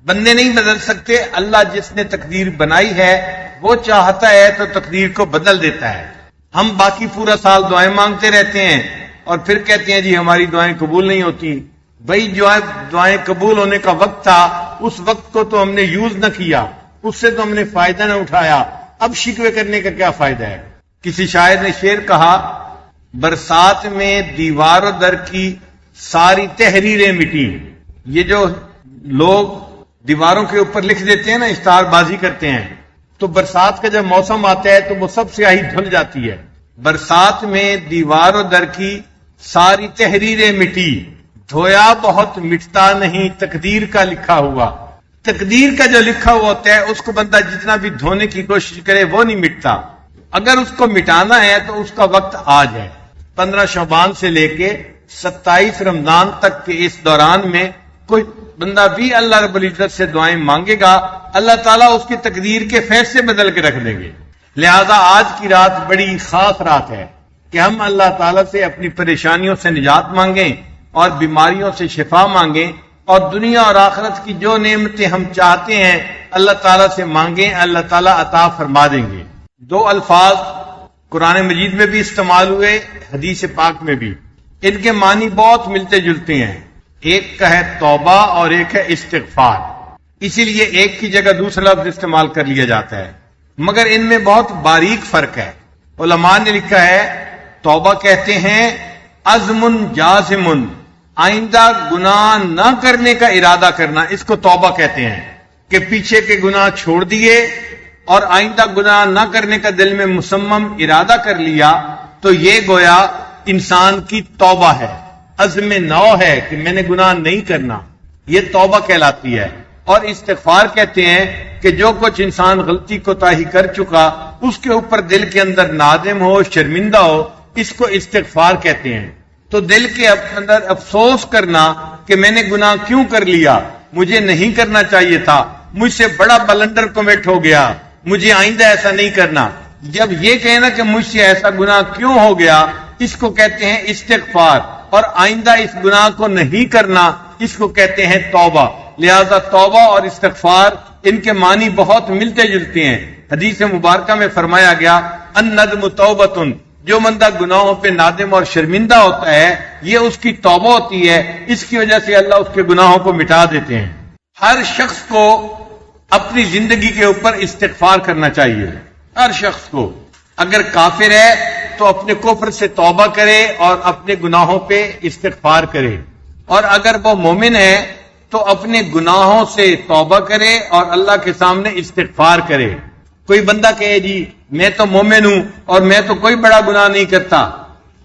بندے نہیں بدل سکتے، اللہ جس نے تقدیر بنائی ہے وہ چاہتا ہے تو تقدیر کو بدل دیتا ہے۔ ہم باقی پورا سال دعائیں مانگتے رہتے ہیں اور پھر کہتے ہیں جی ہماری دعائیں قبول نہیں ہوتی۔ بھائی جو دعائیں قبول ہونے کا وقت تھا اس وقت کو تو ہم نے یوز نہ کیا، اس سے تو ہم نے فائدہ نہ اٹھایا، اب شکوے کرنے کا کیا فائدہ ہے؟ کسی شاعر نے شعر کہا، برسات میں دیوار و در کی ساری تحریریں مٹی۔ یہ جو لوگ دیواروں کے اوپر لکھ دیتے ہیں نا، اشتہار بازی کرتے ہیں، تو برسات کا جب موسم آتا ہے تو وہ سب سیاہی دھل جاتی ہے۔ برسات میں دیوار و در کی ساری تحریریں مٹی، دھویا بہت مٹتا نہیں تقدیر کا لکھا ہوا۔ تقدیر کا جو لکھا ہوا ہوتا ہے اس کو بندہ جتنا بھی دھونے کی کوشش کرے وہ نہیں مٹتا۔ اگر اس کو مٹانا ہے تو اس کا وقت آ جائے۔ 15 شعبان سے لے کے 27 رمضان تک کے اس دوران میں کوئی بندہ بھی اللہ رب العزت سے دعائیں مانگے گا، اللہ تعالیٰ اس کی تقدیر کے فیصلے بدل کے رکھ دیں گے۔ لہذا آج کی رات بڑی خاص رات ہے کہ ہم اللہ تعالیٰ سے اپنی پریشانیوں سے نجات مانگیں اور بیماریوں سے شفا مانگیں، اور دنیا اور آخرت کی جو نعمتیں ہم چاہتے ہیں اللہ تعالیٰ سے مانگیں، اللہ تعالیٰ عطا فرما دیں گے۔ 2 الفاظ قرآن مجید میں بھی استعمال ہوئے، حدیث پاک میں بھی، ان کے معنی بہت ملتے جلتے ہیں۔ ایک کا ہے توبہ اور ایک ہے استغفار، اسی لیے ایک کی جگہ دوسرا لفظ استعمال کر لیا جاتا ہے، مگر ان میں بہت باریک فرق ہے۔ علماء نے لکھا ہے توبہ کہتے ہیں عزم جازم، آئندہ گناہ نہ کرنے کا ارادہ کرنا، اس کو توبہ کہتے ہیں کہ پیچھے کے گناہ چھوڑ دیے اور آئندہ گناہ نہ کرنے کا دل میں مصمم ارادہ کر لیا، تو یہ گویا انسان کی توبہ ہے، عزم نو ہے کہ میں نے گناہ نہیں کرنا، یہ توبہ کہلاتی ہے۔ اور استغفار کہتے ہیں کہ جو کچھ انسان غلطی کوتاہی کر چکا اس کے اوپر دل کے اندر نادم ہو، شرمندہ ہو، اس کو استغفار کہتے ہیں۔ تو دل کے اندر افسوس کرنا کہ میں نے گناہ کیوں کر لیا، مجھے نہیں کرنا چاہیے تھا، مجھ سے بڑا بلنڈر کمٹ ہو گیا، مجھے آئندہ ایسا نہیں کرنا۔ جب یہ کہنا کہ مجھ سے ایسا گناہ کیوں ہو گیا، اس کو کہتے ہیں استغفار، اور آئندہ اس گناہ کو نہیں کرنا، اس کو کہتے ہیں توبہ۔ لہذا توبہ اور استغفار ان کے معنی بہت ملتے جلتے ہیں۔ حدیث مبارکہ میں فرمایا گیا الندم توبۃ، جو بندہ گناہوں پہ نادم اور شرمندہ ہوتا ہے یہ اس کی توبہ ہوتی ہے، اس کی وجہ سے اللہ اس کے گناہوں کو مٹا دیتے ہیں۔ ہر شخص کو اپنی زندگی کے اوپر استغفار کرنا چاہیے، ہر شخص کو۔ اگر کافر ہے تو اپنے کفر سے توبہ کرے اور اپنے گناہوں پہ استغفار کرے، اور اگر وہ مومن ہے تو اپنے گناہوں سے توبہ کرے اور اللہ کے سامنے استغفار کرے۔ کوئی بندہ کہے جی میں تو مومن ہوں اور میں تو کوئی بڑا گناہ نہیں کرتا،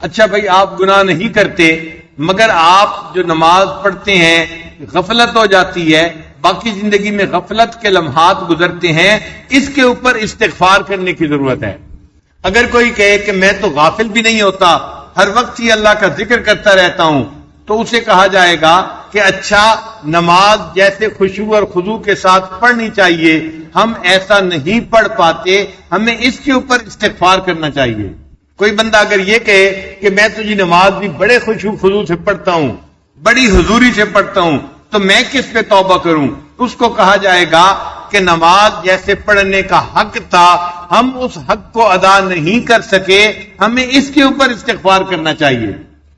اچھا بھائی آپ گناہ نہیں کرتے، مگر آپ جو نماز پڑھتے ہیں غفلت ہو جاتی ہے، باقی زندگی میں غفلت کے لمحات گزرتے ہیں، اس کے اوپر استغفار کرنے کی ضرورت ہے۔ اگر کوئی کہے کہ میں تو غافل بھی نہیں ہوتا، ہر وقت ہی اللہ کا ذکر کرتا رہتا ہوں، تو اسے کہا جائے گا کہ اچھا نماز جیسے خشوع اور خضوع کے ساتھ پڑھنی چاہیے، ہم ایسا نہیں پڑھ پاتے، ہمیں اس کے اوپر استغفار کرنا چاہیے۔ کوئی بندہ اگر یہ کہے کہ میں تو جی نماز بھی بڑے خشوع خضوع سے پڑھتا ہوں، بڑی حضوری سے پڑھتا ہوں، تو میں کس پہ توبہ کروں، اس کو کہا جائے گا کہ نماز جیسے پڑھنے کا حق تھا ہم اس حق کو ادا نہیں کر سکے، ہمیں اس کے اوپر استغفار کرنا چاہیے۔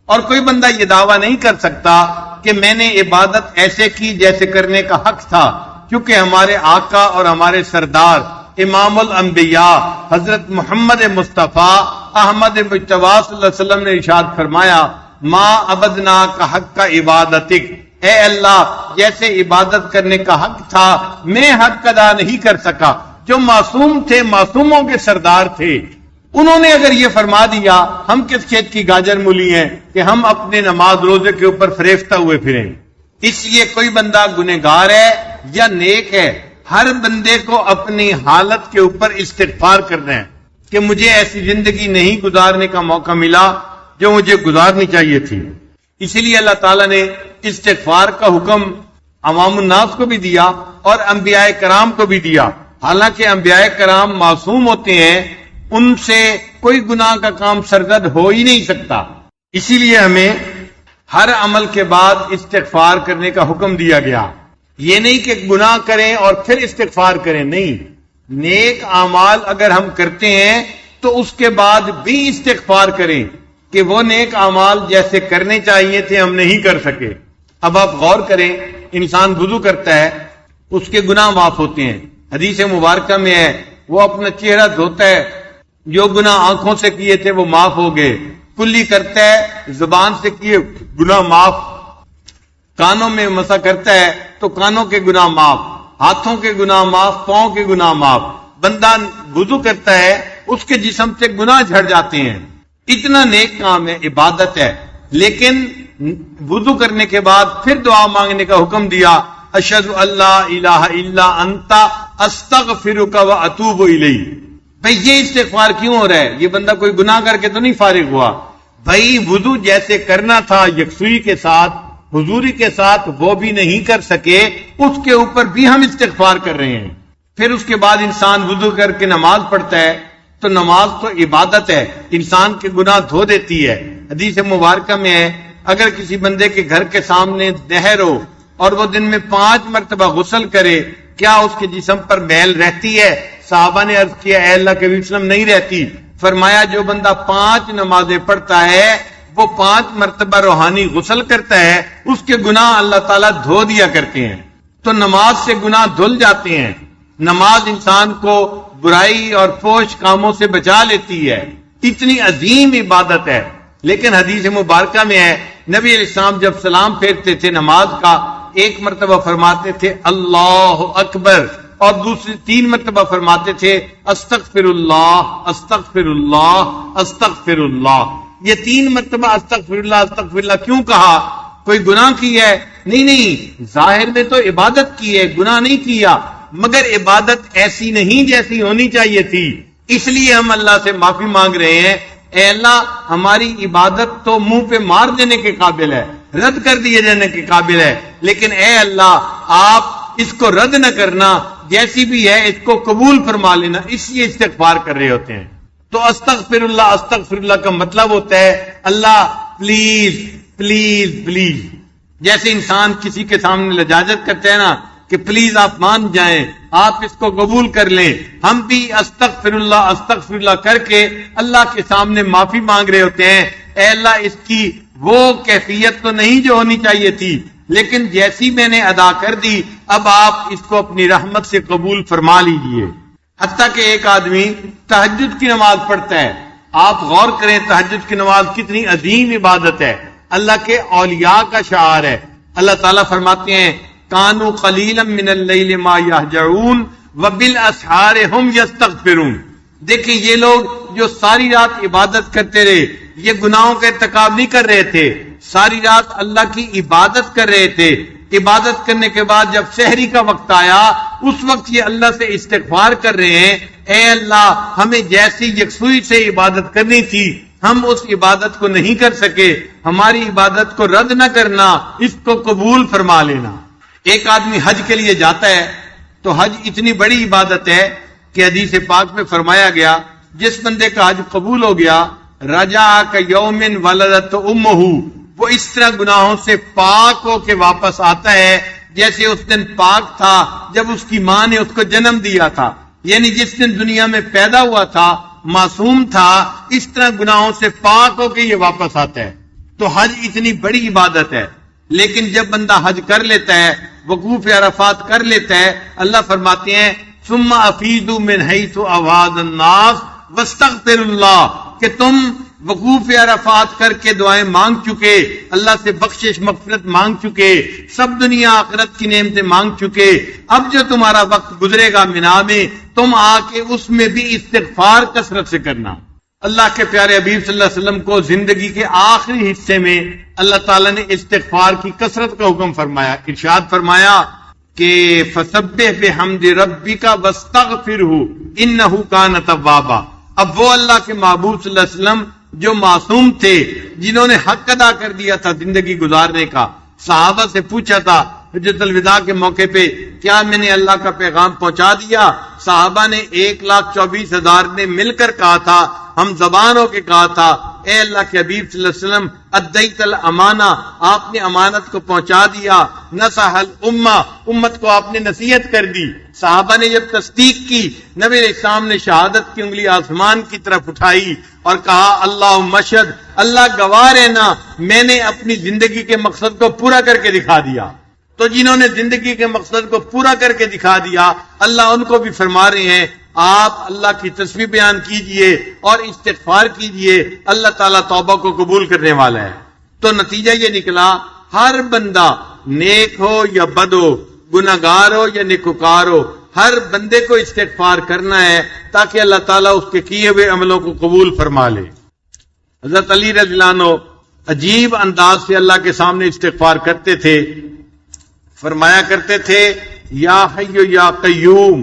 اور کوئی بندہ یہ دعویٰ نہیں کر سکتا کہ میں نے عبادت ایسے کی جیسے کرنے کا حق تھا، کیونکہ ہمارے آقا اور ہمارے سردار امام الانبیاء حضرت محمد مصطفیٰ احمد مجتبی صلی اللہ علیہ وسلم نے ارشاد فرمایا ما عبدنا کا حق کا عبادتک، اے اللہ جیسے عبادت کرنے کا حق تھا میں حق ادا نہیں کر سکا۔ جو معصوم تھے، معصوموں کے سردار تھے، انہوں نے اگر یہ فرما دیا ہم کس کھیت کی گاجر مولی ہیں کہ ہم اپنے نماز روزے کے اوپر فریفتہ ہوئے پھریں۔ اس لیے کوئی بندہ گنہگار ہے یا نیک ہے، ہر بندے کو اپنی حالت کے اوپر استغفار کرنا ہے کہ مجھے ایسی زندگی نہیں گزارنے کا موقع ملا جو مجھے گزارنی چاہیے تھی۔ اسی لیے اللہ تعالیٰ نے استغفار کا حکم عوام الناس کو بھی دیا اور انبیاء کرام کو بھی دیا، حالانکہ انبیاء کرام معصوم ہوتے ہیں، ان سے کوئی گناہ کا کام سرزد ہو ہی نہیں سکتا۔ اسی لیے ہمیں ہر عمل کے بعد استغفار کرنے کا حکم دیا گیا۔ یہ نہیں کہ گناہ کریں اور پھر استغفار کریں، نہیں، نیک اعمال اگر ہم کرتے ہیں تو اس کے بعد بھی استغفار کریں کہ وہ نیک اعمال جیسے کرنے چاہیے تھے ہم نہیں کر سکے۔ اب آپ غور کریں، انسان وضو کرتا ہے، اس کے گناہ معاف ہوتے ہیں، حدیث مبارکہ میں ہے وہ اپنا چہرہ دھوتا ہے، جو گناہ آنکھوں سے کیے تھے وہ معاف ہو گئے، کلی کرتا ہے، زبان سے کیے گناہ معاف، کانوں میں مسا کرتا ہے تو کانوں کے گناہ معاف، ہاتھوں کے گناہ معاف، پاؤں کے گناہ معاف۔ بندہ وضو کرتا ہے، اس کے جسم سے گناہ جھڑ جاتے ہیں، اتنا نیک کام ہے، عبادت ہے۔ لیکن وضو کرنے کے بعد پھر دعا مانگنے کا حکم دیا، اشہد اللہ الہ الا انت استغفرک و اتوب الیک۔ بھئی یہ استغفار کیوں ہو رہا ہے؟ یہ بندہ کوئی گناہ کر کے تو نہیں فارغ ہوا، بھئی وضو جیسے کرنا تھا یکسوئی کے ساتھ، حضوری کے ساتھ، وہ بھی نہیں کر سکے، اس کے اوپر بھی ہم استغفار کر رہے ہیں۔ پھر اس کے بعد انسان وضو کر کے نماز پڑھتا ہے تو نماز تو عبادت ہے، انسان کے گناہ دھو دیتی ہے۔ حدیث مبارکہ میں ہے اگر کسی بندے کے گھر کے سامنے نہر ہو اور وہ دن میں 5 مرتبہ غسل کرے، کیا اس کے جسم پر میل رہتی ہے؟ صحابہ نے عرض کیا اے اللہ کے وسلم نہیں رہتی۔ فرمایا جو بندہ 5 نمازیں پڑھتا ہے وہ 5 مرتبہ روحانی غسل کرتا ہے، اس کے گناہ اللہ تعالیٰ دھو دیا کرتے ہیں۔ تو نماز سے گناہ دھل جاتے ہیں، نماز انسان کو برائی اور فحش کاموں سے بچا لیتی ہے، اتنی عظیم عبادت ہے۔ لیکن حدیث مبارکہ میں ہے نبی علیہ السلام جب سلام پھیرتے تھے نماز کا، 1 مرتبہ فرماتے تھے اللہ اکبر، اور دوسری 3 مرتبہ فرماتے تھے استغفر اللہ استغفر اللہ استغفر اللہ۔ یہ 3 مرتبہ استغفر اللہ کیوں کہا؟ کوئی گناہ کی ہے؟ نہیں، ظاہر میں تو عبادت کی ہے، گناہ نہیں کیا، مگر عبادت ایسی نہیں جیسی ہونی چاہیے تھی، اس لیے ہم اللہ سے معافی مانگ رہے ہیں۔ اے اللہ ہماری عبادت تو منہ پہ مار دینے کے قابل ہے، رد کر دیے جانے کے قابل ہے، لیکن اے اللہ آپ اس کو رد نہ کرنا، جیسی بھی ہے اس کو قبول فرما لینا، اس لیے استغفار کر رہے ہوتے ہیں۔ تو استغفر اللہ کا مطلب ہوتا ہے اللہ پلیز پلیز پلیز، جیسے انسان کسی کے سامنے لجاجت کرتے ہیں نا کہ پلیز آپ مان جائیں، آپ اس کو قبول کر لیں، ہم بھی استغفر اللہ کر کے اللہ کے سامنے معافی مانگ رہے ہوتے ہیں۔ اے اللہ اس کی وہ کیفیت تو نہیں جو ہونی چاہیے تھی، لیکن جیسی میں نے ادا کر دی، اب آپ اس کو اپنی رحمت سے قبول فرما لیجئے۔ حتیٰ کہ ایک آدمی تہجد کی نماز پڑھتا ہے، آپ غور کریں تہجد کی نماز کتنی عظیم عبادت ہے، اللہ کے اولیاء کا شعار ہے۔ اللہ تعالیٰ فرماتے ہیں کانوا قلیلا من اللیل ما یہجعون وبالاسحار ہم یستغفرون۔ دیکھیں یہ لوگ جو ساری رات عبادت کرتے رہے، یہ گناہوں کا ارتکاب نہیں کر رہے تھے، ساری رات اللہ کی عبادت کر رہے تھے۔ عبادت کرنے کے بعد جب سحری کا وقت آیا، اس وقت یہ اللہ سے استغفار کر رہے ہیں اے اللہ ہمیں جیسی یکسوئی سے عبادت کرنی تھی ہم اس عبادت کو نہیں کر سکے، ہماری عبادت کو رد نہ کرنا، اس کو قبول فرما لینا۔ ایک آدمی حج کے لیے جاتا ہے تو حج اتنی بڑی عبادت ہے کہ حدیث پاک میں فرمایا گیا جس بندے کا حج قبول ہو گیا رجع کیوم ولدت امہ، وہ اس طرح گناہوں سے پاک ہو کے واپس آتا ہے جیسے اس دن پاک تھا جب اس کی ماں نے اس کو جنم دیا تھا، یعنی جس دن دنیا میں پیدا ہوا تھا، معصوم تھا، اس طرح گناہوں سے پاک ہو کے یہ واپس آتا ہے۔ تو حج اتنی بڑی عبادت ہے، لیکن جب بندہ حج کر لیتا ہے، وقوف عرفات کر لیتا ہے، اللہ فرماتے ہیں ثم افیضوا من حیث افاض الناس واستغفر اللہ، کہ تم وقوف عرفات کر کے دعائیں مانگ چکے، اللہ سے بخشش مغفرت مانگ چکے، سب دنیا آخرت کی نعمتیں مانگ چکے، اب جو تمہارا وقت گزرے گا مینا میں تم آ کے اس میں بھی استغفار کثرت سے کرنا۔ اللہ کے پیارے حبیب صلی اللہ علیہ وسلم کو زندگی کے آخری حصے میں اللہ تعالیٰ نے استغفار کی کثرت کا حکم فرمایا، ارشاد فرمایا کہ فسبح بحمد ربک واستغفرہ انہ کان توابا۔ اب وہ اللہ کے محبوب صلی اللہ علیہ وسلم جو معصوم تھے، جنہوں نے حق ادا کر دیا تھا زندگی گزارنے کا، صحابہ سے پوچھا تھا حجۃ الوداع کے موقع پہ کیا میں نے اللہ کا پیغام پہنچا دیا؟ صحابہ نے 1,24,000 نے مل کر کہا تھا، ہم زبان ہو کے کہا تھا اے اللہ کے حبیب صلی اللہ علیہ وسلم ادیت الامانہ، آپ نے امانت کو پہنچا دیا، نصح الامہ، امت کو آپ نے نصیحت کر دی۔ صحابہ نے جب تصدیق کی، نبی علیہ السلام نے شہادت کی انگلی آسمان کی طرف اٹھائی اور کہا اللہم اشہد، اللہ گواہ رہنا میں نے اپنی زندگی کے مقصد کو پورا کر کے دکھا دیا۔ تو جنہوں نے زندگی کے مقصد کو پورا کر کے دکھا دیا، اللہ ان کو بھی فرما رہے ہیں آپ اللہ کی تسبیح بیان کیجئے اور استغفار کیجئے، اللہ تعالیٰ توبہ کو قبول کرنے والا ہے۔ تو نتیجہ یہ نکلا، ہر بندہ نیک ہو یا بد ہو، گناہگار ہو یا نیکوکار ہو، ہر بندے کو استغفار کرنا ہے تاکہ اللہ تعالیٰ اس کے کیے ہوئے عملوں کو قبول فرما لے۔ حضرت علی رضی اللہ عنہ عجیب انداز سے اللہ کے سامنے استغفار کرتے تھے، فرمایا کرتے تھے یا حی یا قیوم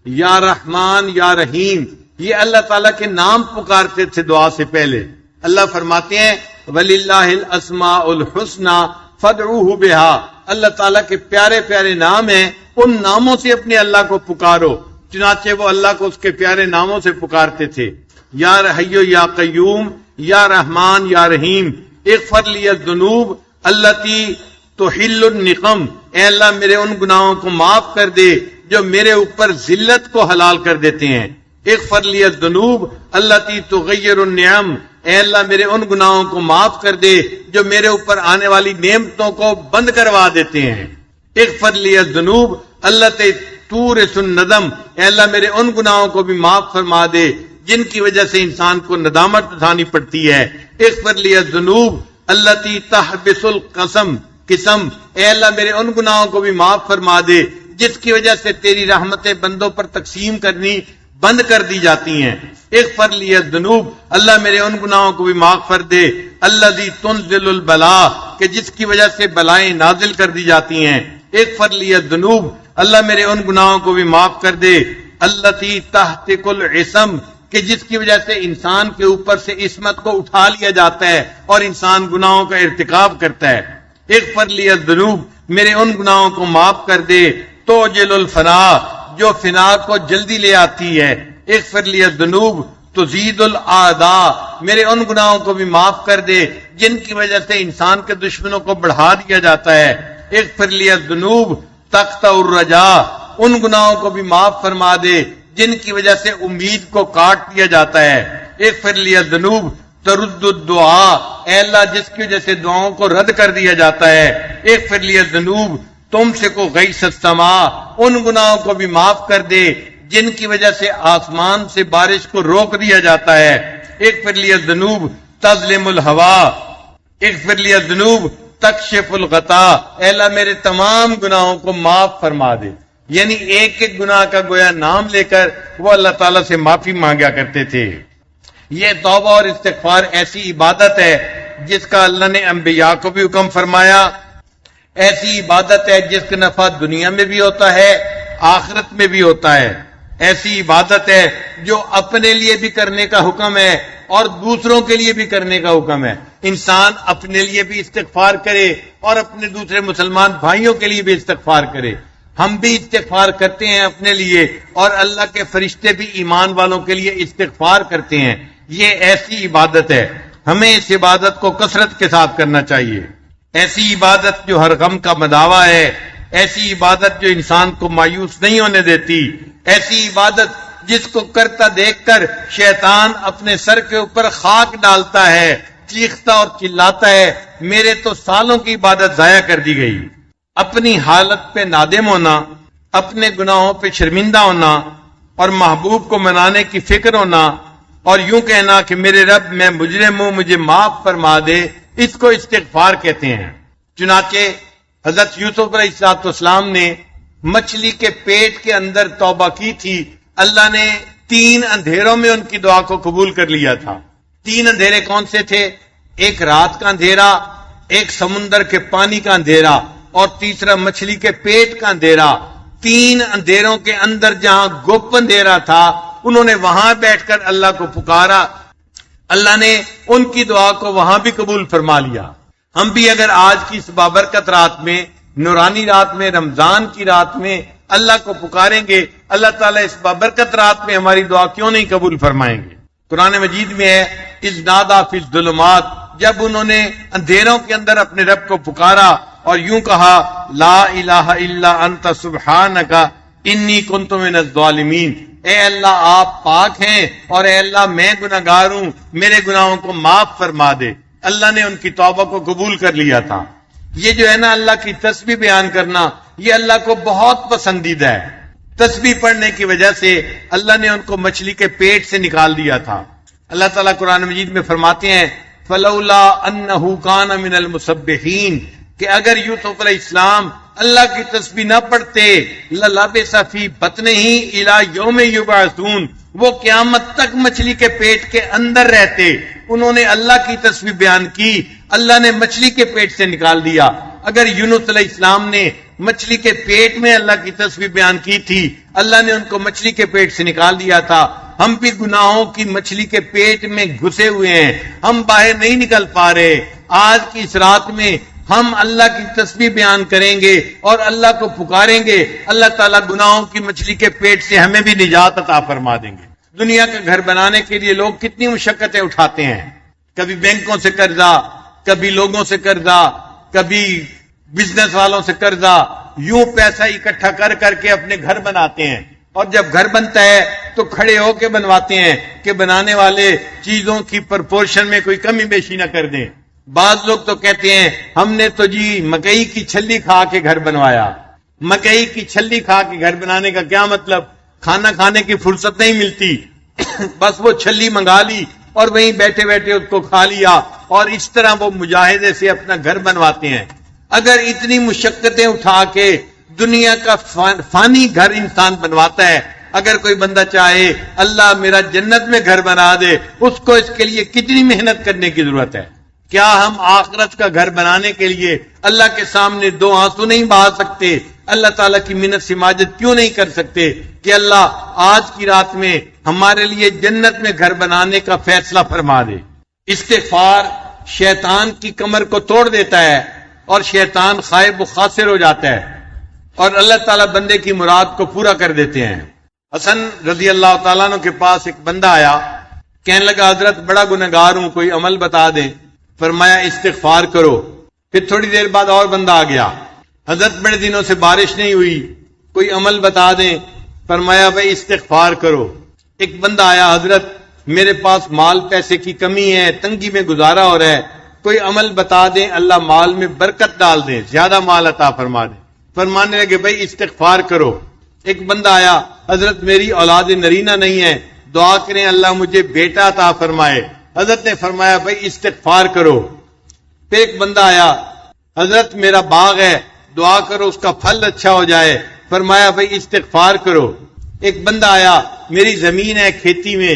یا رحمان یا رحیم، یہ اللہ تعالیٰ کے نام پکارتے تھے دعا سے پہلے۔ اللہ فرماتے ہیں وَلِلَّهِ الْأَسْمَاءُ الْحُسْنَى فَادْعُوهُ بِهَا، اللہ تعالیٰ کے پیارے پیارے نام ہیں، ان ناموں سے اپنے اللہ کو پکارو۔ چنانچہ وہ اللہ کو اس کے پیارے ناموں سے پکارتے تھے، یا حی یا قیوم یا رحمان یا رحیم، اغفر لی الذنوب التی تحل النقم، اے اللہ میرے ان گناہوں کو معاف کر دے جو میرے اوپر ذلت کو حلال کر دیتے ہیں۔ اغفر لی الذنوب التی تغیر النعم، اے اللہ میرے ان گناہوں کو معاف کر دے جو میرے اوپر آنے والی نعمتوں کو بند کروا دیتے ہیں۔ اغفر لی الذنوب التی تورث الندم، اے اللہ میرے ان گناہوں کو بھی معاف فرما دے جن کی وجہ سے انسان کو ندامت اٹھانی پڑتی ہے۔ اغفر لی الذنوب التی تحبس القسم، اے اللہ میرے ان گناہوں کو بھی معاف فرما دے جس کی وجہ سے تیری رحمتیں بندوں پر تقسیم کرنی بند کر دی جاتی ہیں۔ اغفر لی الذنوب، اللہ میرے ان گناہوں کو بھی معاف کر دے الذی تنزل البلاء، کہ جس کی وجہ سے بلائیں نازل کر دی جاتی ہیں۔ اغفر لی الذنوب، اللہ میرے ان گناہوں کو بھی معاف کر دے التی تحتک العصم، کہ جس کی وجہ سے انسان کے اوپر سے عصمت کو اٹھا لیا جاتا ہے اور انسان گناہوں کا ارتکاب کرتا ہے۔ اغفر لی الذنوب، میرے ان گناہوں کو معاف کر دے توجل الفنا، جو فنا کو جلدی لے آتی ہے۔ اغفر لی الذنوب تزید الاعداء، میرے ان گناہوں کو بھی معاف کر دے جن کی وجہ سے انسان کے دشمنوں کو بڑھا دیا جاتا ہے۔ اغفر لی الذنوب تقطع الرجاء، ان گناہوں کو بھی معاف فرما دے جن کی وجہ سے امید کو کاٹ دیا جاتا ہے۔ اغفر لی الذنوب ترد الدعاء، اے اللہ جس کی وجہ سے دعاؤں کو رد کر دیا جاتا ہے۔ اغفر لی الذنوب تم سے کو غیث السماء، ان گناہوں کو بھی معاف کر دے جن کی وجہ سے آسمان سے بارش کو روک دیا جاتا ہے۔ اغفر لی الذنوب تظلم الہوا، اغفر لی الذنوب تکشف الغطاء، اے اللہ میرے تمام گناہوں کو معاف فرما دے۔ یعنی ایک ایک گناہ کا گویا نام لے کر وہ اللہ تعالیٰ سے معافی مانگا کرتے تھے۔ یہ توبہ اور استغفار ایسی عبادت ہے جس کا اللہ نے انبیاء کو بھی حکم فرمایا، ایسی عبادت ہے جس کا نفع دنیا میں بھی ہوتا ہے آخرت میں بھی ہوتا ہے، ایسی عبادت ہے جو اپنے لیے بھی کرنے کا حکم ہے اور دوسروں کے لیے بھی کرنے کا حکم ہے۔ انسان اپنے لیے بھی استغفار کرے اور اپنے دوسرے مسلمان بھائیوں کے لیے بھی استغفار کرے۔ ہم بھی استغفار کرتے ہیں اپنے لیے اور اللہ کے فرشتے بھی ایمان والوں کے لیے استغفار کرتے ہیں۔ یہ ایسی عبادت ہے، ہمیں اس عبادت کو کثرت کے ساتھ کرنا چاہیے۔ ایسی عبادت جو ہر غم کا مداوا ہے، ایسی عبادت جو انسان کو مایوس نہیں ہونے دیتی، ایسی عبادت جس کو کرتا دیکھ کر شیطان اپنے سر کے اوپر خاک ڈالتا ہے، چیختا اور چلاتا ہے میرے تو سالوں کی عبادت ضائع کر دی گئی۔ اپنی حالت پہ نادم ہونا، اپنے گناہوں پہ شرمندہ ہونا اور محبوب کو منانے کی فکر ہونا اور یوں کہنا کہ میرے رب میں مجرم ہوں مجھے معاف فرما دے، اس کو استغفار کہتے ہیں۔ چنانچہ حضرت یوسف علیہ السلام نے مچھلی کے پیٹ کے اندر توبہ کی تھی، اللہ نے 3 اندھیروں میں ان کی دعا کو قبول کر لیا تھا۔ 3 اندھیرے کون سے تھے؟ ایک رات کا اندھیرا، ایک سمندر کے پانی کا اندھیرا اور تیسرا مچھلی کے پیٹ کا اندھیرا۔ 3 اندھیروں کے اندر جہاں گپ اندھیرا تھا انہوں نے وہاں بیٹھ کر اللہ کو پکارا، اللہ نے ان کی دعا کو وہاں بھی قبول فرما لیا۔ ہم بھی اگر آج کی اس بابرکت رات میں، نورانی رات میں، رمضان کی رات میں اللہ کو پکاریں گے، اللہ تعالیٰ اس بابرکت رات میں ہماری دعا کیوں نہیں قبول فرمائیں گے؟ قرآن مجید میں ہے اذ نادا فی الظلمات، جب انہوں نے اندھیروں کے اندر اپنے رب کو پکارا اور یوں کہا لا الہ الا انت سبحانک انی کنت من الظالمین، اے اللہ آپ پاک ہیں اور اے اللہ میں گناہگار ہوں، میرے گناہوں کو معاف فرما دے۔ اللہ نے ان کی توبہ کو قبول کر لیا تھا۔ یہ جو ہے نا اللہ کی تسبیح بیان کرنا، یہ اللہ کو بہت پسندیدہ ہے۔ تسبیح پڑھنے کی وجہ سے اللہ نے ان کو مچھلی کے پیٹ سے نکال دیا تھا۔ اللہ تعالیٰ قرآن مجید میں فرماتے ہیں فلولا انہ کان من المسبحین، کہ اگر یوسف علیہ السلام اللہ کی تسبیح نہ پڑھتے للبث فی بطنہ الی یوم یبعثون، وہ قیامت تک مچھلی کے پیٹ کے اندر رہتے۔ انہوں نے اللہ کی تسبیح بیان کی، اللہ نے مچھلی کے پیٹ سے نکال دیا۔ اگر یونس علیہ السلام نے مچھلی کے پیٹ میں اللہ کی تسبیح بیان کی تھی، اللہ نے ان کو مچھلی کے پیٹ سے نکال دیا تھا۔ ہم بھی گناہوں کی مچھلی کے پیٹ میں گھسے ہوئے ہیں، ہم باہر نہیں نکل پا رہے۔ آج کی اس رات میں ہم اللہ کی تسبیح بیان کریں گے اور اللہ کو پکاریں گے، اللہ تعالیٰ گناہوں کی مچھلی کے پیٹ سے ہمیں بھی نجات عطا فرما دیں گے۔ دنیا کا گھر بنانے کے لیے لوگ کتنی مشقتیں اٹھاتے ہیں، کبھی بینکوں سے قرضہ، کبھی لوگوں سے قرضہ، کبھی بزنس والوں سے قرضہ، یوں پیسہ اکٹھا کر کر کے اپنے گھر بناتے ہیں، اور جب گھر بنتا ہے تو کھڑے ہو کے بنواتے ہیں کہ بنانے والے چیزوں کی پرپورشن میں کوئی کمی بیشی نہ کر دیں۔ بعض لوگ تو کہتے ہیں ہم نے تو جی مکئی کی چھلی کھا کے گھر بنوایا۔ مکئی کی چھلی کھا کے گھر بنانے کا کیا مطلب؟ کھانا کھانے کی فرصت نہیں ملتی، بس وہ چھلی منگا لی اور وہیں بیٹھے بیٹھے اس کو کھا لیا، اور اس طرح وہ مجاہدے سے اپنا گھر بنواتے ہیں۔ اگر اتنی مشقتیں اٹھا کے دنیا کا فانی گھر انسان بنواتا ہے، اگر کوئی بندہ چاہے اللہ میرا جنت میں گھر بنا دے، اس کو اس کے لیے کتنی محنت کرنے کی ضرورت ہے؟ کیا ہم آخرت کا گھر بنانے کے لیے اللہ کے سامنے دو آنسو نہیں بہا سکتے؟ اللہ تعالیٰ کی منت سماجت کیوں نہیں کر سکتے کہ اللہ آج کی رات میں ہمارے لیے جنت میں گھر بنانے کا فیصلہ فرما دے؟ استغفار شیطان کی کمر کو توڑ دیتا ہے اور شیطان خائب و خاسر ہو جاتا ہے، اور اللہ تعالیٰ بندے کی مراد کو پورا کر دیتے ہیں۔ حسن رضی اللہ تعالیٰ عنہ کے پاس ایک بندہ آیا، کہنے لگا حضرت بڑا گنہگار ہوں، کوئی عمل بتا دیں۔ فرمایا استغفار کرو۔ پھر تھوڑی دیر بعد اور بندہ آ گیا، حضرت بڑے دنوں سے بارش نہیں ہوئی، کوئی عمل بتا دیں۔ فرمایا بھائی استغفار کرو۔ ایک بندہ آیا، حضرت میرے پاس مال پیسے کی کمی ہے، تنگی میں گزارا ہو رہا ہے، کوئی عمل بتا دیں اللہ مال میں برکت ڈال دیں، زیادہ مال عطا فرما دیں۔ فرمانے لگے بھائی استغفار کرو۔ ایک بندہ آیا، حضرت میری اولاد نرینہ نہیں ہے، دعا کریں اللہ مجھے بیٹا عطا فرمائے۔ حضرت نے فرمایا بھائی استغفار کرو۔ پھر ایک بندہ آیا، حضرت میرا باغ ہے، دعا کرو اس کا پھل اچھا ہو جائے۔ فرمایا بھائی استغفار کرو۔ ایک بندہ آیا، میری زمین ہے کھیتی میں،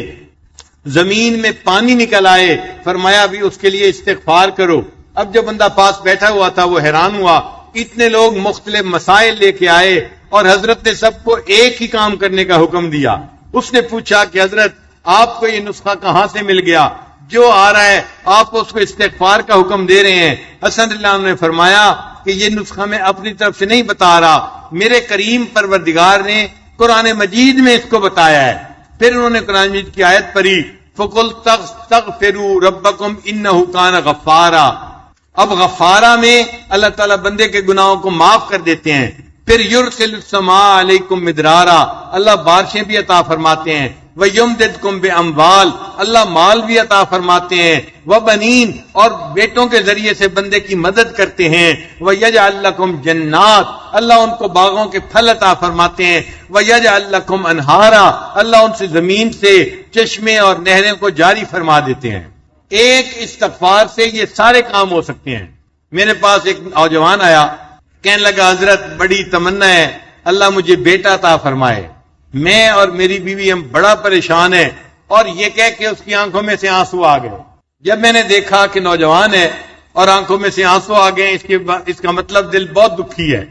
زمین میں پانی نکل آئے، فرمایا بھی اس کے لیے استغفار کرو۔ اب جو بندہ پاس بیٹھا ہوا تھا وہ حیران ہوا، اتنے لوگ مختلف مسائل لے کے آئے اور حضرت نے سب کو ایک ہی کام کرنے کا حکم دیا۔ اس نے پوچھا کہ حضرت آپ کو یہ نسخہ کہاں سے مل گیا؟ جو آ رہا ہے آپ اس کو استغفار کا حکم دے رہے ہیں۔ حسن اللہ عنہ نے فرمایا کہ یہ نسخہ میں اپنی طرف سے نہیں بتا رہا، میرے کریم پروردگار نے قرآن مجید میں اس کو بتایا ہے۔ پھر انہوں نے قرآن مجید کی آیت پڑھی فَقُلْ تَغْفِرُوا رَبَّكُمْ إِنَّهُ كَانَ غَفَّارًا۔ اب غفارہ میں اللہ تعالیٰ بندے کے گناہوں کو معاف کر دیتے ہیں۔ پھر يُرْسِلُ السَّمَاءَ عَلَيْكُمْ مِدْرَارًا، اللہ بارشیں بھی عطا فرماتے ہیں۔ وَيُمْدِدْكُمْ بِأَمْوَالٍ، اللہ مال بھی عطا فرماتے ہیں۔ وَبَنِينَ، اور بیٹوں کے ذریعے سے بندے کی مدد کرتے ہیں۔ وَيَجْعَلْ لَكُمْ جَنَّاتٍ، اللہ ان کو باغوں کے پھل عطا فرماتے ہیں۔ وَيَجْعَلْ لَكُمْ أَنْهَارًا، اللہ ان سے زمین سے چشمے اور نہریں کو جاری فرما دیتے ہیں۔ ایک استغفار سے یہ سارے کام ہو سکتے ہیں۔ میرے پاس ایک نوجوان آیا، کہنے لگا حضرت بڑی تمنا ہے اللہ مجھے بیٹا عطا فرمائے، میں اور میری بیوی ہم بڑا پریشان ہیں، اور یہ کہہ کے اس کی آنکھوں میں سے آنسو آ گئے۔ جب میں نے دیکھا کہ نوجوان ہے اور آنکھوں میں سے آنسو آ گئے، اس کا مطلب دل بہت دکھی ہے،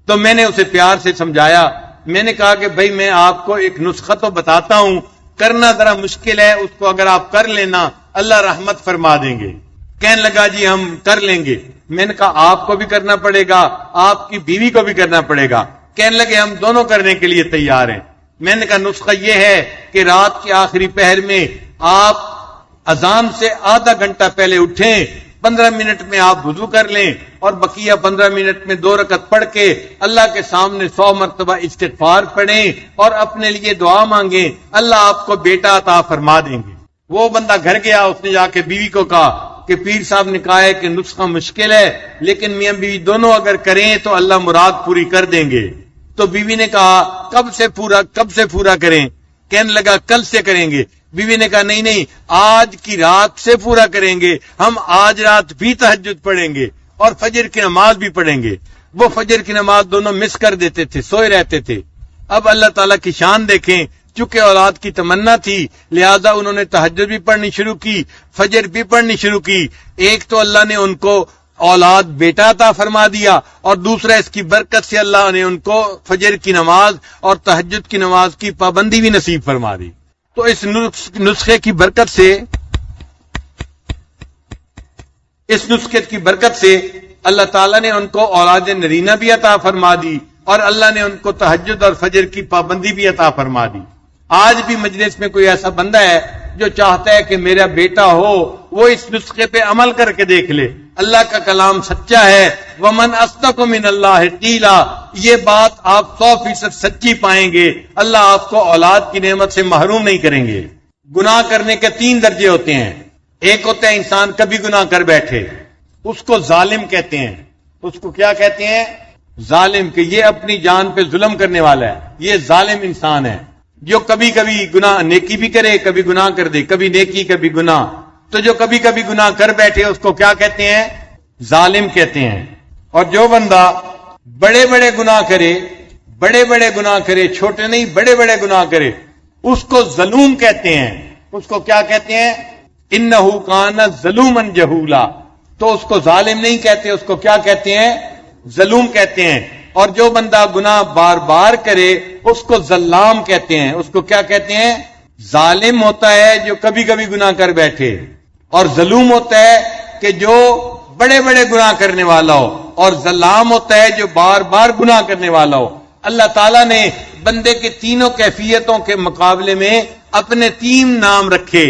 تو میں نے اسے پیار سے سمجھایا۔ میں نے کہا کہ بھائی میں آپ کو ایک نسخہ تو بتاتا ہوں، کرنا ذرا مشکل ہے، اس کو اگر آپ کر لینا اللہ رحمت فرما دیں گے۔ کہنے لگا جی ہم کر لیں گے۔ میں نے کہا آپ کو بھی کرنا پڑے گا، آپ کی بیوی کو بھی کرنا پڑے گا۔ کہنے لگے ہم دونوں کرنے کے لیے تیار ہیں۔ میں نے کہا نسخہ یہ ہے کہ رات کے آخری پہر میں آپ اذان سے آدھا گھنٹہ پہلے اٹھیں، 15 منٹ میں آپ وضو کر لیں اور بقیہ 15 منٹ میں 2 رکعت پڑھ کے اللہ کے سامنے 100 مرتبہ استغفار پڑھیں اور اپنے لیے دعا مانگیں، اللہ آپ کو بیٹا عطا فرما دیں گے۔ وہ بندہ گھر گیا، اس نے جا کے بیوی کو کہا کہ پیر صاحب نے کہا ہے کہ نسخہ مشکل ہے، لیکن میاں بیوی دونوں اگر کریں تو اللہ مراد پوری کر دیں گے۔ تو بیوی نے کہا کب سے پورا کریں؟ کہنے لگا کل سے کریں گے۔ بیوی نے کہا نہیں، آج کی رات سے پورا کریں گے، ہم آج رات بھی تہجد پڑھیں گے اور فجر کی نماز بھی پڑھیں گے۔ وہ فجر کی نماز دونوں مس کر دیتے تھے، سوئے رہتے تھے۔ اب اللہ تعالیٰ کی شان دیکھیں، چونکہ اولاد کی تمنا تھی لہذا انہوں نے تہجد بھی پڑھنی شروع کی، فجر بھی پڑھنی شروع کی۔ ایک تو اللہ نے ان کو اولاد بیٹا عطا فرما دیا، اور دوسرا اس کی برکت سے اللہ نے ان کو فجر کی نماز اور تہجد کی نماز کی پابندی بھی نصیب فرما دی۔ تو اس نسخے کی برکت سے اللہ تعالیٰ نے ان کو اولاد نرینہ بھی عطا فرما دی، اور اللہ نے ان کو تہجد اور فجر کی پابندی بھی عطا فرما دی۔ آج بھی مجلس میں کوئی ایسا بندہ ہے جو چاہتا ہے کہ میرا بیٹا ہو، وہ اس نسخے پہ عمل کر کے دیکھ لے۔ اللہ کا کلام سچا ہے، وَمَنْ أَصْدَقُ مِنَ اللَّهِ قِيلًا، یہ بات آپ 100% سچی پائیں گے۔ اللہ آپ کو اولاد کی نعمت سے محروم نہیں کریں گے۔ گناہ کرنے کے 3 درجے ہوتے ہیں۔ ایک ہوتا ہے انسان کبھی گناہ کر بیٹھے، اس کو ظالم کہتے ہیں۔ اس کو کیا کہتے ہیں؟ ظالم، کہ یہ اپنی جان پہ ظلم کرنے والا ہے، یہ ظالم انسان ہے جو کبھی کبھی گناہ نیکی بھی کرے، کبھی گناہ کر دے، کبھی نیکی کبھی گناہ۔ تو جو کبھی کبھی گناہ کر بیٹھے اس کو کیا کہتے ہیں؟ ظالم کہتے ہیں۔ اور جو بندہ بڑے بڑے گناہ کرے، چھوٹے نہیں بڑے بڑے گناہ کرے، اس کو ظلوم کہتے ہیں۔ اس کو کیا کہتے ہیں؟ انہو کان ظلوما جہولا۔ تو اس کو ظالم نہیں کہتے، اس کو کیا کہتے ہیں؟ ظلوم کہتے ہیں۔ اور جو بندہ گناہ بار بار کرے اس کو ظلام کہتے ہیں۔ اس کو کیا کہتے ہیں؟ ظالم ہوتا ہے جو کبھی کبھی گناہ کر بیٹھے، اور ظلوم ہوتا ہے کہ جو بڑے بڑے گناہ کرنے والا ہو، اور ظلام ہوتا ہے جو بار بار گناہ کرنے والا ہو۔ اللہ تعالیٰ نے بندے کے تینوں کیفیتوں کے مقابلے میں اپنے 3 نام رکھے۔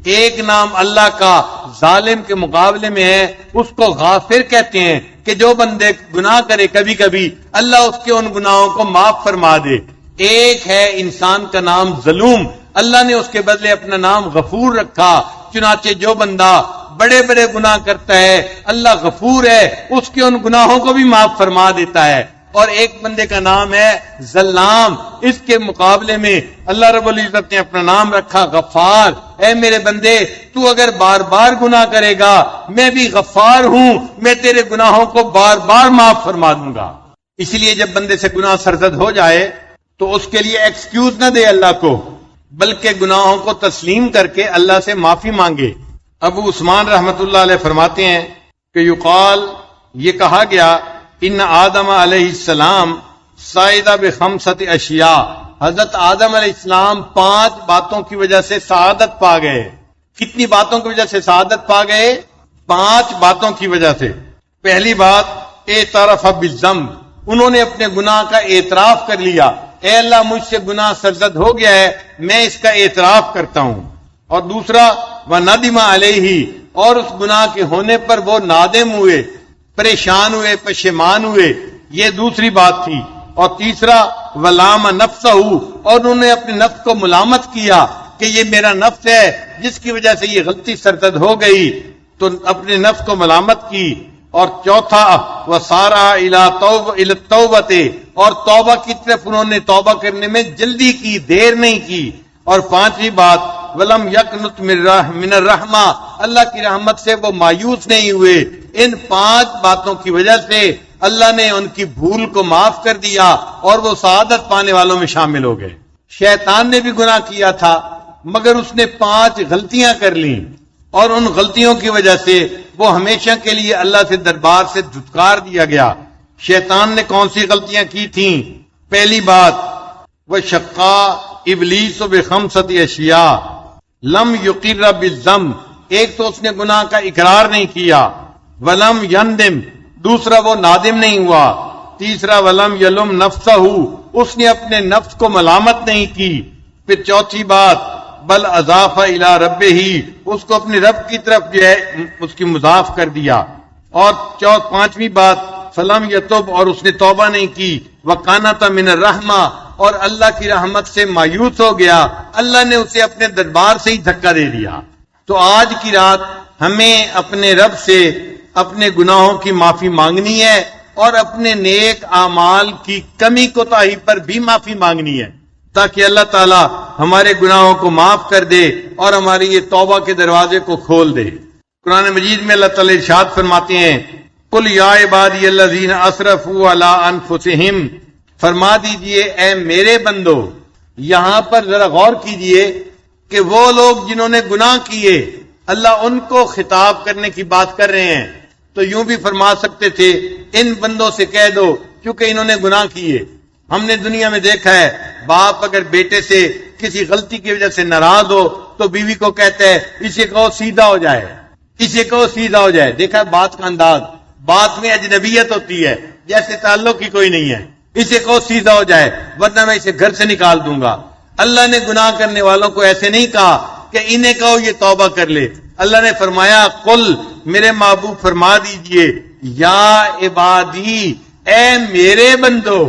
ایک نام اللہ کا ظالم کے مقابلے میں ہے، اس کو غافر کہتے ہیں، کہ جو بندے گناہ کرے کبھی کبھی اللہ اس کے ان گناہوں کو معاف فرما دے۔ ایک ہے انسان کا نام ظلوم، اللہ نے اس کے بدلے اپنا نام غفور رکھا۔ چنانچہ جو بندہ بڑے بڑے گناہ کرتا ہے اللہ غفور ہے، اس کے ان گناہوں کو بھی معاف فرما دیتا ہے۔ اور ایک بندے کا نام ہے ظلام، اس کے مقابلے میں اللہ رب العزت نے اپنا نام رکھا غفار۔ اے میرے بندے، تو اگر بار بار گناہ کرے گا میں بھی غفار ہوں، میں تیرے گناہوں کو بار بار معاف فرما دوں گا۔ اس لیے جب بندے سے گناہ سرزد ہو جائے تو اس کے لیے ایکسکیوز نہ دے اللہ کو، بلکہ گناہوں کو تسلیم کر کے اللہ سے معافی مانگے۔ ابو عثمان رحمت اللہ علیہ فرماتے ہیں کہ یقال، یہ کہا گیا، ان آدم علیہ السلام سائدہ بخمسۃ اشیاء، حضرت آدم علیہ السلام 5 باتوں کی وجہ سے سعادت پا گئے۔ کتنی باتوں کی وجہ سے سعادت پا گئے؟ 5 باتوں کی وجہ سے۔ پہلی بات، اعتراف بالذنب، انہوں نے اپنے گناہ کا اعتراف کر لیا۔ اے اللہ، مجھ سے گناہ سرزد ہو گیا ہے، میں اس کا اعتراف کرتا ہوں۔ اور دوسرا، وندم علیہ، اور اس گناہ کے ہونے پر وہ نادم ہوئے، پریشان ہوئے، پشیمان ہوئے، یہ دوسری بات تھی۔ اور تیسرا، ولام نفسہ، اور انہوں نے اپنے نفس کو ملامت کیا کہ یہ میرا نفس ہے جس کی وجہ سے یہ غلطی سرزد ہو گئی، تو اپنے نفس کو ملامت کی۔ اور چوتھا، وسارع الی التوبۃ، اور توبہ کی طرف انہوں نے توبہ کرنے میں جلدی کی، دیر نہیں کی۔ اور 5ویں بات، ولم یقنط من الرحمہ، اللہ کی رحمت سے وہ مایوس نہیں ہوئے۔ ان 5 باتوں کی وجہ سے اللہ نے ان کی بھول کو معاف کر دیا اور وہ سعادت پانے والوں میں شامل ہو گئے۔ شیطان نے بھی گناہ کیا تھا مگر اس نے 5 غلطیاں کر لیں، اور ان غلطیوں کی وجہ سے وہ ہمیشہ کے لیے اللہ سے دربار سے دھتکار دیا گیا۔ شیطان نے کون سی غلطیاں کی تھیں؟ پہلی بات، وشقا ابلیس بخمسۃ اشیاء لم یقر بالذنب، ایک تو اس نے گناہ کا اقرار نہیں کیا، ولم یندم، دوسرا وہ نادم نہیں ہوا، تیسرا ولم یلم نفسہ، اس نے اپنے نفس کو ملامت نہیں کی، پھر چوتھی بات بل اضاف الی ربہ، اس کو اپنے رب کی طرف جو ہے اس کی مضاف کر دیا۔ اور پانچویں بات فلم یتوب، اور اس نے توبہ نہیں کی، وقانت من الرحمہ، اور اللہ کی رحمت سے مایوس ہو گیا، اللہ نے اسے اپنے دربار سے ہی دھکا دے دیا۔ تو آج کی رات ہمیں اپنے رب سے اپنے گناہوں کی معافی مانگنی ہے اور اپنے نیک اعمال کی کمی کوتاہی پر بھی معافی مانگنی ہے، تاکہ اللہ تعالی ہمارے گناہوں کو معاف کر دے اور ہماری یہ توبہ کے دروازے کو کھول دے۔ قرآن مجید میں اللہ تعالی ارشاد فرماتے ہیں قل یا عبادی الذین اسرفوا علی انفسہم، فرما دیجئے اے میرے بندو۔ یہاں پر ذرا غور کیجئے کہ وہ لوگ جنہوں نے گناہ کیے، اللہ ان کو خطاب کرنے کی بات کر رہے ہیں، تو یوں بھی فرما سکتے تھے ان بندوں سے کہہ دو کیونکہ انہوں نے گناہ کیے۔ ہم نے دنیا میں دیکھا ہے باپ اگر بیٹے سے کسی غلطی کی وجہ سے ناراض ہو تو بیوی کو کہتا ہے اسے کہو سیدھا ہو جائے، اسے کہو سیدھا ہو جائے۔ دیکھا بات کا انداز، بات میں اجنبیت ہوتی ہے جیسے تعلق ہی کوئی نہیں ہے، اسے کہو سیدھا ہو جائے ورنہ میں اسے گھر سے نکال دوں گا۔ اللہ نے گناہ کرنے والوں کو ایسے نہیں کہا کہ انہیں کہو یہ توبہ کر لے، اللہ نے فرمایا قل، میرے محبوب فرما دیجئے یا عبادی، اے میرے بندو۔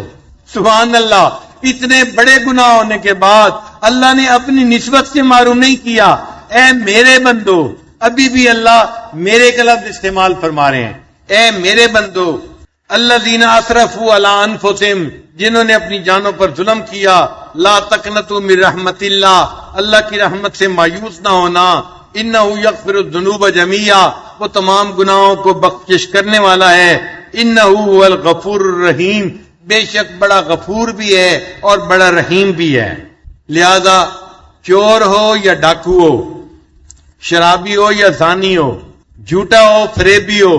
سبحان اللہ، اتنے بڑے گناہ ہونے کے بعد اللہ نے اپنی نسبت سے معروم نہیں کیا، اے میرے بندو۔ ابھی بھی اللہ میرے کا لفظ استعمال فرما رہے ہیں، اے میرے بندو۔ الذین اسرفوا علی انفسہم، جنہوں نے اپنی جانوں پر ظلم کیا، لا تقنطوا من رحمت اللہ، اللہ کی رحمت سے مایوس نہ ہونا، انہ یغفر الذنوب جميعا، وہ تمام گناہوں کو بخشش کرنے والا ہے، انہ هو الغفور الرحیم، بے شک بڑا غفور بھی ہے اور بڑا رحیم بھی ہے۔ لہذا چور ہو یا ڈاکو ہو، شرابی ہو یا زانی ہو، جھوٹا ہو فریبی ہو،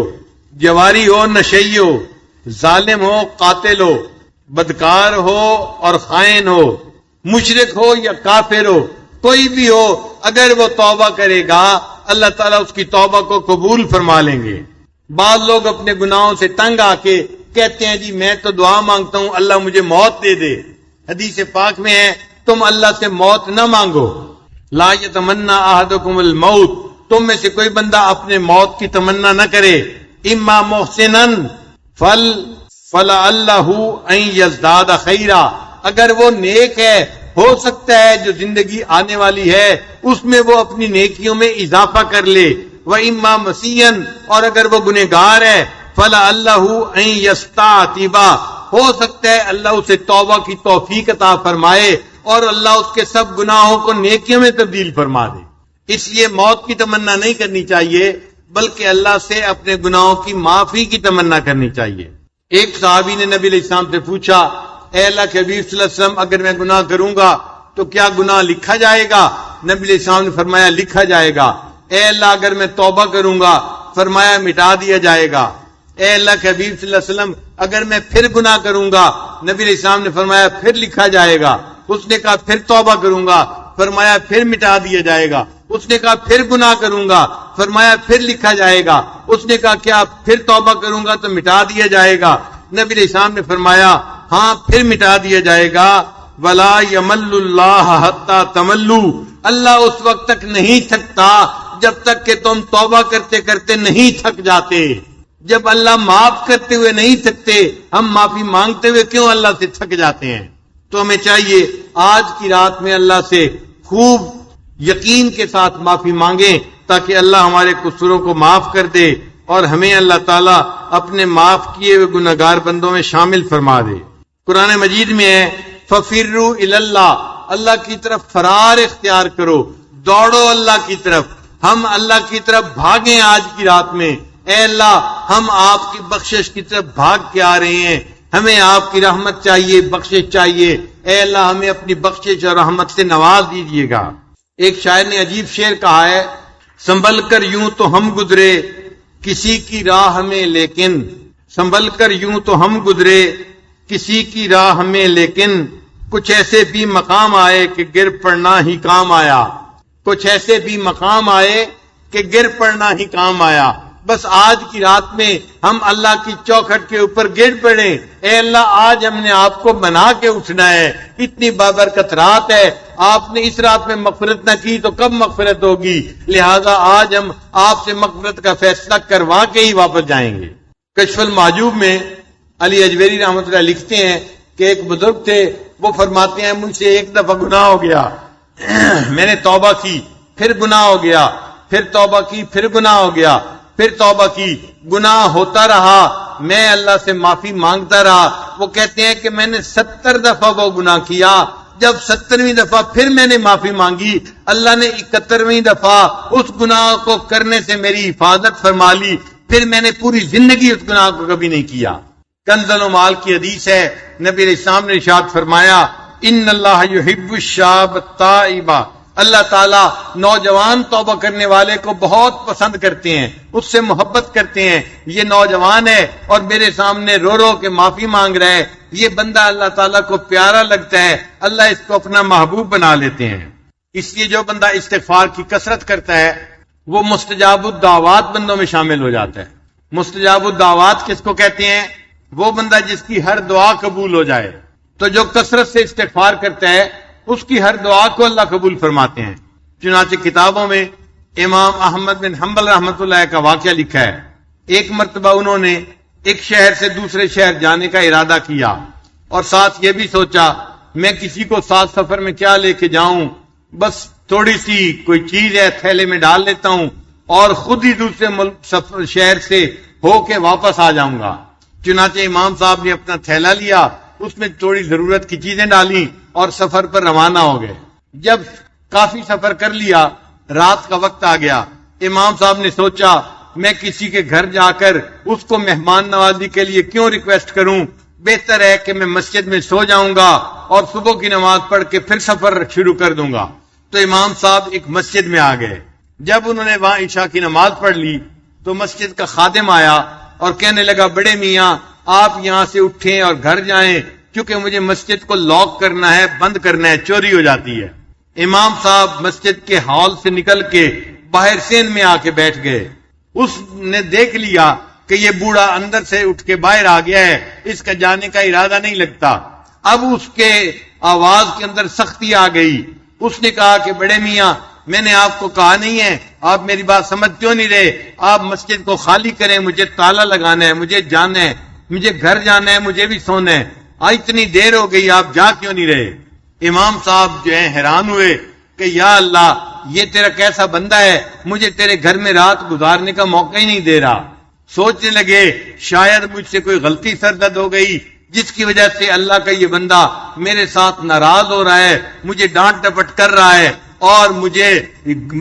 جواری ہو نشئی ہو، ظالم ہو قاتل ہو، بدکار ہو اور خائن ہو، مشرک ہو یا کافر ہو، کوئی بھی ہو، اگر وہ توبہ کرے گا اللہ تعالیٰ اس کی توبہ کو قبول فرما لیں گے۔ بعض لوگ اپنے گناہوں سے تنگ آ کے کہتے ہیں جی میں تو دعا مانگتا ہوں اللہ مجھے موت دے دے۔ حدیث پاک میں ہے تم اللہ سے موت نہ مانگو، لا یتمنی احدکم الموت، تم میں سے کوئی بندہ اپنے موت کی تمنا نہ کرے، اما محسنا فلعلہ ان یزداد خیرا، اگر وہ نیک ہے ہو سکتا ہے جو زندگی آنے والی ہے اس میں وہ اپنی نیکیوں میں اضافہ کر لے، وَإِمَّا مَسِيًّا، اور اگر وہ گنہگار ہے فَلَعَلَّهُ أَن يَسْتَعْتِبَ، ہو سکتا ہے اللہ اسے توبہ کی توفیق عطا فرمائے اور اللہ اس کے سب گناہوں کو نیکیوں میں تبدیل فرما دے۔ اس لیے موت کی تمنا نہیں کرنی چاہیے بلکہ اللہ سے اپنے گناہوں کی معافی کی تمنا کرنی چاہیے۔ ایک صحابی نے نبی علیہ السلام سے پوچھا اے اللہ کے حبیب صلی اللہ علیہ وسلم اگر میں گناہ کروں گا تو کیا گناہ لکھا جائے گا؟ نبی علیہ السلام نے فرمایا لکھا جائے گا۔ اے اللہ اگر میں توبہ کروں گا، فرمایا مٹا دیا جائے گا۔ اے اللہ کے حبیب صلی اللہ علیہ وسلم اگر میں پھر گناہ کروں گا، نبی علیہ السلام نے فرمایا پھر لکھا جائے گا۔ اس نے کہا پھر توبہ کروں گا، فرمایا پھر مٹا دیا جائے گا۔ اس نے کہا پھر گناہ کروں گا، فرمایا پھر لکھا جائے گا۔ اس نے کہا کیا پھر توبہ کروں گا تو مٹا دیا جائے گا؟ نبی علیہ السلام نے فرمایا ہاں پھر مٹا دیا جائے گا۔ ولا یمل اللہ حتی تملو، اللہ اس وقت تک نہیں تھکتا جب تک کہ تم توبہ کرتے کرتے نہیں تھک جاتے۔ جب اللہ معاف کرتے ہوئے نہیں تھکتے، ہم معافی مانگتے ہوئے کیوں اللہ سے تھک جاتے ہیں؟ تو ہمیں چاہیے آج کی رات میں اللہ سے خوب یقین کے ساتھ معافی مانگیں تاکہ اللہ ہمارے قصوروں کو معاف کر دے اور ہمیں اللہ تعالیٰ اپنے معاف کیے ہوئے گنہگار بندوں میں شامل فرما دے۔ قرآن مجید میں ہے فَفِرُّوا إِلَى اللَّهِ، اللہ کی طرف فرار اختیار کرو، دوڑو اللہ کی طرف۔ ہم اللہ کی طرف بھاگیں آج کی رات میں، اے اللہ ہم آپ کی بخشش کی طرف بھاگ کے آ رہے ہیں، ہمیں آپ کی رحمت چاہیے، بخشش چاہیے، اے اللہ ہمیں اپنی بخشش اور رحمت سے نواز دیجیے گا۔ ایک شاعر نے عجیب شعر کہا ہے سنبھل کر یوں تو ہم گزرے کسی کی راہ میں لیکن، سنبھل کر یوں تو ہم گزرے کسی کی راہ میں لیکن، کچھ ایسے بھی مقام آئے کہ گر پڑنا ہی کام آیا، کچھ ایسے بھی مقام آئے کہ گر پڑنا ہی کام آیا۔ بس آج کی رات میں ہم اللہ کی چوکھٹ کے اوپر گر پڑے، اے اللہ آج ہم نے آپ کو بنا کے اٹھنا ہے، اتنی بابرکت رات ہے، آپ نے اس رات میں مغفرت نہ کی تو کب مغفرت ہوگی، لہذا آج ہم آپ سے مغفرت کا فیصلہ کروا کے ہی واپس جائیں گے۔ کشف المحجوب میں علی اجویری رحمۃ اللہ لکھتے ہیں کہ ایک بزرگ تھے، وہ فرماتے ہیں مجھ سے ایک دفعہ گناہ ہو گیا، میں نے توبہ کی، پھر گناہ ہو گیا، پھر توبہ کی، پھر گناہ ہو گیا، پھر توبہ کی، گناہ ہوتا رہا، میں اللہ سے معافی مانگتا رہا۔ وہ کہتے ہیں کہ میں نے 70 دفعہ وہ گناہ کیا، جب 70ویں دفعہ پھر میں نے معافی مانگی، اللہ نے 71ویں دفعہ اس گناہ کو کرنے سے میری حفاظت فرما لی، پھر میں نے پوری زندگی اس گناہ کو کبھی نہیں کیا۔ کنز المال کی حدیث ہے، نبی علیہ السلام نے ارشاد فرمایا ان اللہ یحب الشاب التائب، اللہ تعالیٰ نوجوان توبہ کرنے والے کو بہت پسند کرتے ہیں، اس سے محبت کرتے ہیں۔ یہ نوجوان ہے اور میرے سامنے رو رو کے معافی مانگ رہا ہے، یہ بندہ اللہ تعالیٰ کو پیارا لگتا ہے، اللہ اس کو اپنا محبوب بنا لیتے ہیں۔ اس لیے جو بندہ استغفار کی کثرت کرتا ہے وہ مستجاب الدعوات بندوں میں شامل ہو جاتا ہے۔ مستجاب الدعوات کس کو کہتے ہیں؟ وہ بندہ جس کی ہر دعا قبول ہو جائے، تو جو کثرت سے استغفار کرتا ہے اس کی ہر دعا کو اللہ قبول فرماتے ہیں۔ چنانچہ کتابوں میں امام احمد بن حنبل رحمۃ اللہ کا واقعہ لکھا ہے، ایک مرتبہ انہوں نے ایک شہر سے دوسرے شہر جانے کا ارادہ کیا اور ساتھ یہ بھی سوچا میں کسی کو ساتھ سفر میں کیا لے کے جاؤں، بس تھوڑی سی کوئی چیز ہے تھیلے میں ڈال لیتا ہوں اور خود ہی دوسرے ملک شہر سے ہو کے واپس آ جاؤں گا۔ چنانچہ امام صاحب نے اپنا تھیلا لیا، اس میں تھوڑی ضرورت کی چیزیں ڈالیں اور سفر پر روانہ ہو گئے۔ جب کافی سفر کر لیا، رات کا وقت آ گیا، امام صاحب نے سوچا میں کسی کے گھر جا کر اس کو مہمان نوازی کے لیے کیوں ریکویسٹ کروں، بہتر ہے کہ میں مسجد میں سو جاؤں گا اور صبح کی نماز پڑھ کے پھر سفر شروع کر دوں گا۔ تو امام صاحب ایک مسجد میں آ گئے، جب انہوں نے وہاں عشاء کی نماز پڑھ لی تو مسجد کا خادم آیا اور کہنے لگا بڑے میاں آپ یہاں سے اٹھیں اور گھر جائیں، کیونکہ مجھے مسجد کو لاک کرنا ہے، بند کرنا ہے، چوری ہو جاتی ہے۔ امام صاحب مسجد کے ہال سے نکل کے باہر سین میں آ کے بیٹھ گئے۔ اس نے دیکھ لیا کہ یہ بوڑھا اندر سے اٹھ کے باہر آ گیا ہے، اس کا جانے کا ارادہ نہیں لگتا۔ اب اس کے آواز کے اندر سختی آ گئی، اس نے کہا کہ بڑے میاں میں نے آپ کو کہا نہیں ہے، آپ میری بات سمجھ کیوں نہیں رہے، آپ مسجد کو خالی کریں، مجھے تالا لگانا ہے، مجھے جانا ہے، مجھے گھر جانا ہے، مجھے بھی سونا ہے، اتنی دیر ہو گئی آپ جا کیوں نہیں رہے۔ امام صاحب جو ہیں حیران ہوئے کہ یا اللہ یہ تیرا کیسا بندہ ہے، مجھے تیرے گھر میں رات گزارنے کا موقع ہی نہیں دے رہا۔ سوچنے لگے شاید مجھ سے کوئی غلطی سرزد ہو گئی جس کی وجہ سے اللہ کا یہ بندہ میرے ساتھ ناراض ہو رہا ہے، مجھے ڈانٹ ڈپٹ کر رہا ہے اور مجھے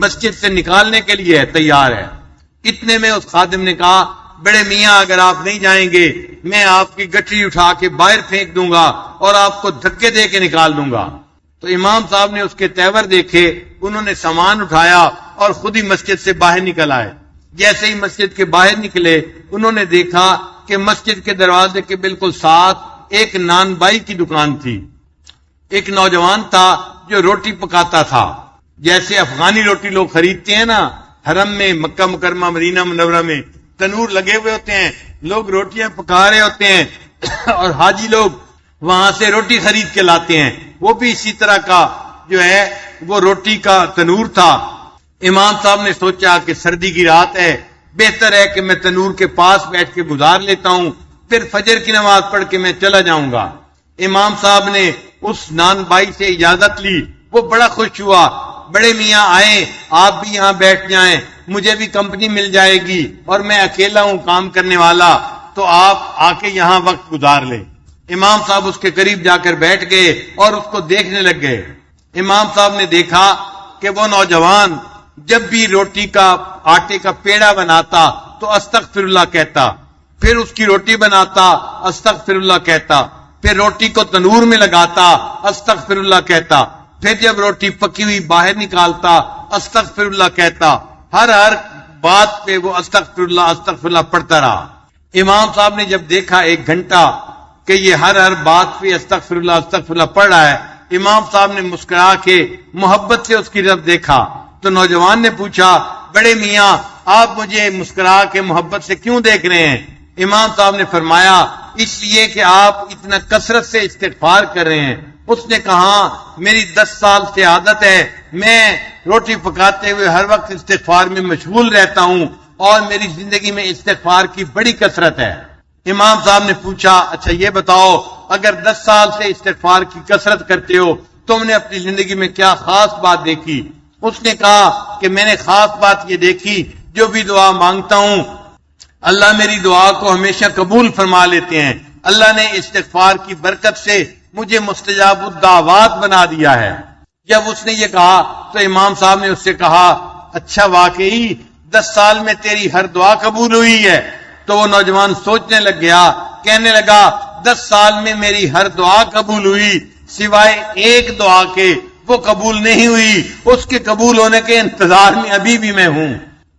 مسجد سے نکالنے کے لیے تیار ہے۔ اتنے میں اس خادم نے کہا بڑے میاں اگر آپ نہیں جائیں گے میں آپ کی گٹری اٹھا کے باہر پھینک دوں گا اور آپ کو دھکے دے کے نکال دوں گا۔ تو امام صاحب نے اس کے تیور دیکھے، انہوں نے سامان اٹھایا اور خود ہی مسجد سے باہر نکل آئے۔ جیسے ہی مسجد کے باہر نکلے انہوں نے دیکھا کہ مسجد کے دروازے کے بالکل ساتھ ایک نان بائی کی دکان تھی۔ ایک نوجوان تھا جو روٹی پکاتا تھا، جیسے افغانی روٹی لوگ خریدتے ہیں نا، حرم میں مکہ مکرمہ مدینہ منورہ میں تنور لگے ہوئے ہوتے ہیں، لوگ روٹیاں پکا رہے ہوتے ہیں اور حاجی لوگ وہاں سے روٹی خرید کے لاتے ہیں، وہ بھی اسی طرح کا جو ہے وہ روٹی کا تنور تھا۔ امام صاحب نے سوچا کہ سردی کی رات ہے، بہتر ہے کہ میں تنور کے پاس بیٹھ کے گزار لیتا ہوں، پھر فجر کی نماز پڑھ کے میں چلا جاؤں گا۔ امام صاحب نے اس نان بائی سے اجازت لی، وہ بڑا خوش ہوا، بڑے میاں آئیں آپ بھی یہاں بیٹھ جائیں، مجھے بھی کمپنی مل جائے گی اور میں اکیلا ہوں کام کرنے والا، تو آپ آ کے یہاں وقت گزار لیں۔ امام صاحب اس کے قریب جا کر بیٹھ گئے اور اس کو دیکھنے لگ گئے۔ امام صاحب نے دیکھا کہ وہ نوجوان جب بھی روٹی کا آٹے کا پیڑا بناتا تو استغفر اللہ کہتا، پھر اس کی روٹی بناتا استغفر اللہ کہتا، پھر روٹی کو تنور میں لگاتا استغفر اللہ کہتا، پھر جب روٹی پکی ہوئی باہر نکالتا استغفر اللہ کہتا، ہر بات پہ وہ استغفر اللہ پڑھتا رہا۔ امام صاحب نے جب دیکھا 1 گھنٹہ کہ یہ ہر بات پہ استغفر اللہ پڑھ رہا ہے، امام صاحب نے مسکرا کے محبت سے اس کی طرف دیکھا تو نوجوان نے پوچھا بڑے میاں آپ مجھے مسکرا کے محبت سے کیوں دیکھ رہے ہیں؟ امام صاحب نے فرمایا اس لیے کہ آپ اتنا کثرت سے استغفار کر رہے ہیں۔ اس نے کہا میری 10 سال سے عادت ہے، میں روٹی پکاتے ہوئے ہر وقت استغفار میں مشغول رہتا ہوں اور میری زندگی میں استغفار کی بڑی کثرت ہے۔ امام صاحب نے پوچھا اچھا یہ بتاؤ اگر 10 سال سے استغفار کی کثرت کرتے ہو تم نے اپنی زندگی میں کیا خاص بات دیکھی؟ اس نے کہا کہ میں نے خاص بات یہ دیکھی جو بھی دعا مانگتا ہوں اللہ میری دعا کو ہمیشہ قبول فرما لیتے ہیں۔ اللہ نے استغفار کی برکت سے مجھے مستجاب الدعوات بنا دیا ہے۔ جب اس نے یہ کہا تو امام صاحب نے اس سے کہا اچھا واقعی 10 سال میں تیری ہر دعا قبول ہوئی ہے؟ تو وہ نوجوان سوچنے لگ گیا، کہنے لگا 10 سال میں میری ہر دعا قبول ہوئی سوائے ایک دعا کے، وہ قبول نہیں ہوئی، اس کے قبول ہونے کے انتظار میں ابھی بھی میں ہوں۔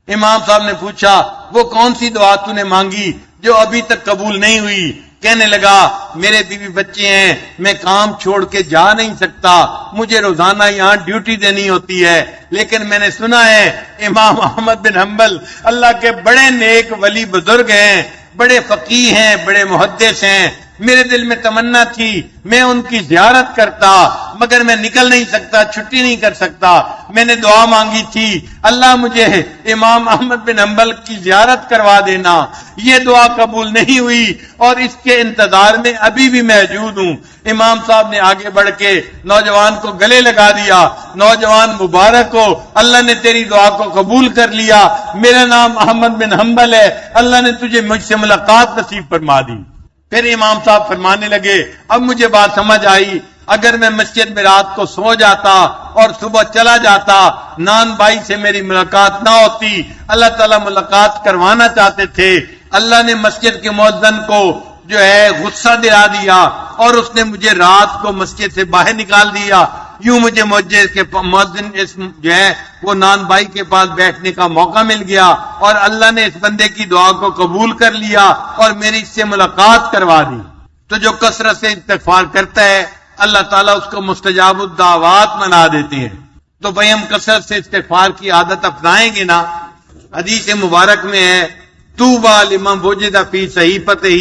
امام صاحب نے پوچھا وہ کون سی دعا تو نے مانگی جو ابھی تک قبول نہیں ہوئی؟ کہنے لگا میرے بیوی بچے ہیں، میں کام چھوڑ کے جا نہیں سکتا، مجھے روزانہ یہاں ڈیوٹی دینی ہوتی ہے، لیکن میں نے سنا ہے امام احمد بن حنبل اللہ کے بڑے نیک ولی بزرگ ہیں، بڑے فقیہ ہیں، بڑے محدث ہیں، میرے دل میں تمنا تھی میں ان کی زیارت کرتا مگر میں نکل نہیں سکتا، چھٹی نہیں کر سکتا۔ میں نے دعا مانگی تھی اللہ مجھے امام احمد بن حنبل کی زیارت کروا دینا، یہ دعا قبول نہیں ہوئی اور اس کے انتظار میں ابھی بھی موجود ہوں۔ امام صاحب نے آگے بڑھ کے نوجوان کو گلے لگا دیا، نوجوان مبارک ہو، اللہ نے تیری دعا کو قبول کر لیا، میرا نام احمد بن حنبل ہے، اللہ نے تجھے مجھ سے ملاقات نصیب فرما دی۔ پھر امام صاحب فرمانے لگے اب مجھے بات سمجھ آئی، اگر میں مسجد میں رات کو سو جاتا اور صبح چلا جاتا نان بھائی سے میری ملاقات نہ ہوتی، اللہ تعالیٰ ملاقات کروانا چاہتے تھے، اللہ نے مسجد کے مؤذن کو جو ہے غصہ دلا دیا اور اس نے مجھے رات کو مسجد سے باہر نکال دیا، یوں مجھے مسجد کے مؤذن جو ہے وہ نان بھائی کے پاس بیٹھنے کا موقع مل گیا اور اللہ نے اس بندے کی دعا کو قبول کر لیا اور میری اس سے ملاقات کروا دی۔ تو جو کثرت سے استغفار کرتا ہے اللہ تعالیٰ اس کو مستجاب الدعوات بنا دیتے ہیں۔ تو بھائی ہم کثرت سے استغفار کی عادت اپنائیں گے نا۔ حدیث مبارک میں ہے طوبی لمن وجد فی صحیفتہ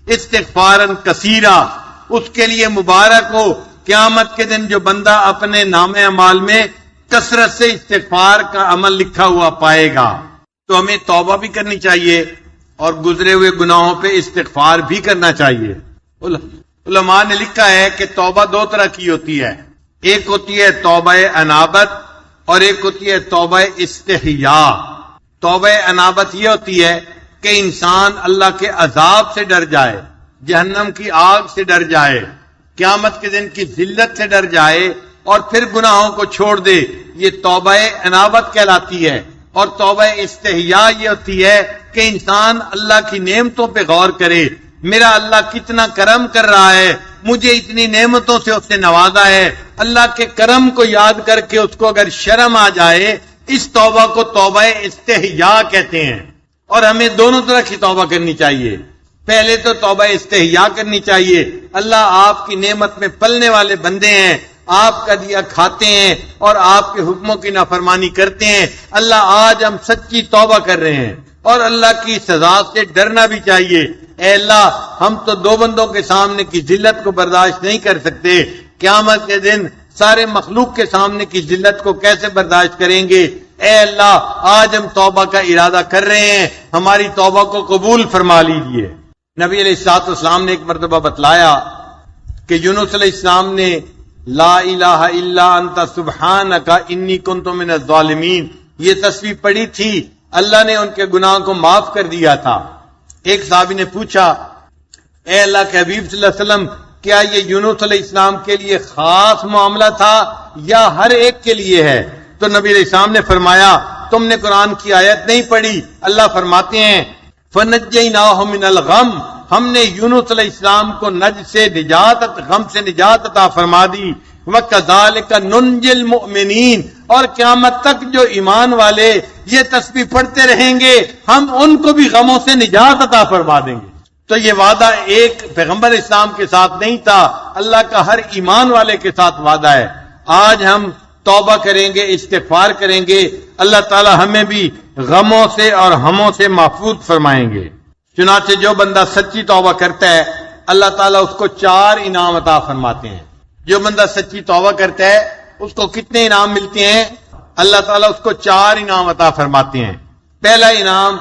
استغفارا کثیرا، اس کے لیے مبارک ہو قیامت کے دن جو بندہ اپنے نام اعمال میں کثرت سے استغفار کا عمل لکھا ہوا پائے گا۔ تو ہمیں توبہ بھی کرنی چاہیے اور گزرے ہوئے گناہوں پہ استغفار بھی کرنا چاہیے۔ علماء نے لکھا ہے کہ توبہ 2 طرح کی ہوتی ہے، ایک ہوتی ہے توبہ انابت اور ایک ہوتی ہے توبہ استحیاء۔ توبہ انابت یہ ہوتی ہے کہ انسان اللہ کے عذاب سے ڈر جائے، جہنم کی آگ سے ڈر جائے، قیامت کے دن کی ذلت سے ڈر جائے اور پھر گناہوں کو چھوڑ دے، یہ توبہ انابت کہلاتی ہے۔ اور توبہ استحیاء یہ ہوتی ہے کہ انسان اللہ کی نعمتوں پہ غور کرے، میرا اللہ کتنا کرم کر رہا ہے، مجھے اتنی نعمتوں سے اس نے نوازا ہے، اللہ کے کرم کو یاد کر کے اس کو اگر شرم آ جائے، اس توبہ کو توبہ استحیاء کہتے ہیں۔ اور ہمیں دونوں طرح کی توبہ کرنی چاہیے۔ پہلے تو توبہ استحیاء کرنی چاہیے، اللہ آپ کی نعمت میں پلنے والے بندے ہیں، آپ کا دیا کھاتے ہیں اور آپ کے حکموں کی نافرمانی کرتے ہیں، اللہ آج ہم سچی توبہ کر رہے ہیں اور اللہ کی سزا سے ڈرنا بھی چاہیے۔ اے اللہ ہم تو 2 بندوں کے سامنے کی ذلت کو برداشت نہیں کر سکتے، قیامت کے دن سارے مخلوق کے سامنے کی ذلت کو کیسے برداشت کریں گے؟ اے اللہ آج ہم توبہ کا ارادہ کر رہے ہیں، ہماری توبہ کو قبول فرما لیجئے۔ نبی علیہ الصلوۃ والسلام نے ایک مرتبہ بتلایا کہ یونس علیہ السلام نے لا الہ الا انت سبحانک انی کنت من الظالمین یہ تسبیح پڑھی تھی، اللہ نے ان کے گناہ کو معاف کر دیا تھا۔ ایک صحابی نے پوچھا اے اللہ کے حبیب صلی اللہ علیہ وسلم کیا یہ یونس علیہ السلام کے لیے خاص معاملہ تھا یا ہر ایک کے لیے ہے؟ تو نبی علیہ السلام نے فرمایا تم نے قرآن کی آیت نہیں پڑھی، اللہ فرماتے ہیں فَنَجَّيْنَاهُ مِنَ الْغَمِّ، ہم نے یونس علیہ السلام کو نج سے نجات، غم سے نجات عطا فرما دی، وَكَذَلِكَ نُنْجِي الْمُؤْمِنِينَ، اور قیامت تک جو ایمان والے یہ تسبیح پڑھتے رہیں گے ہم ان کو بھی غموں سے نجات عطا فرما دیں گے۔ تو یہ وعدہ ایک پیغمبر اسلام کے ساتھ نہیں تھا، اللہ کا ہر ایمان والے کے ساتھ وعدہ ہے۔ آج ہم توبہ کریں گے، استغفار کریں گے، اللہ تعالی ہمیں بھی غموں سے اور ہموں سے محفوظ فرمائیں گے۔ چنانچہ جو بندہ سچی توبہ کرتا ہے اللہ تعالیٰ اس کو 4 انعام عطا فرماتے ہیں۔ جو بندہ سچی توبہ کرتا ہے اس کو کتنے انعام ملتے ہیں؟ اللہ تعالیٰ اس کو 4 انعام عطا فرماتے ہیں۔ پہلا انعام،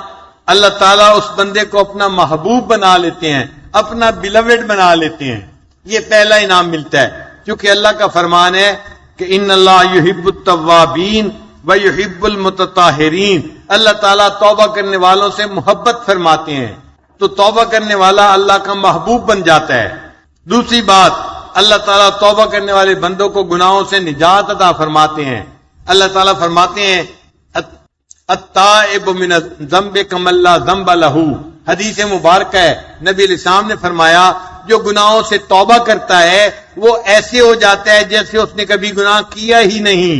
اللہ تعالیٰ اس بندے کو اپنا محبوب بنا لیتے ہیں، اپنا بیلوڈ بنا لیتے ہیں۔ یہ پہلا انعام ملتا ہے، کیونکہ اللہ کا فرمان ہے کہ ان اللہ یحب التوابین ویحب المتطہرین۔ اللہ تعالیٰ توبہ کرنے والوں سے محبت فرماتے ہیں، تو توبہ کرنے والا اللہ کا محبوب بن جاتا ہے۔ دوسری بات، اللہ تعالیٰ توبہ کرنے والے بندوں کو گناہوں سے نجات عطا فرماتے ہیں۔ اللہ تعالیٰ فرماتے ہیں التائب من الذنب کمن لا ذنب لہ، حدیث مبارکہ ہے، نبی علیہ السلام نے فرمایا جو گناہوں سے توبہ کرتا ہے وہ ایسے ہو جاتا ہے جیسے اس نے کبھی گناہ کیا ہی نہیں۔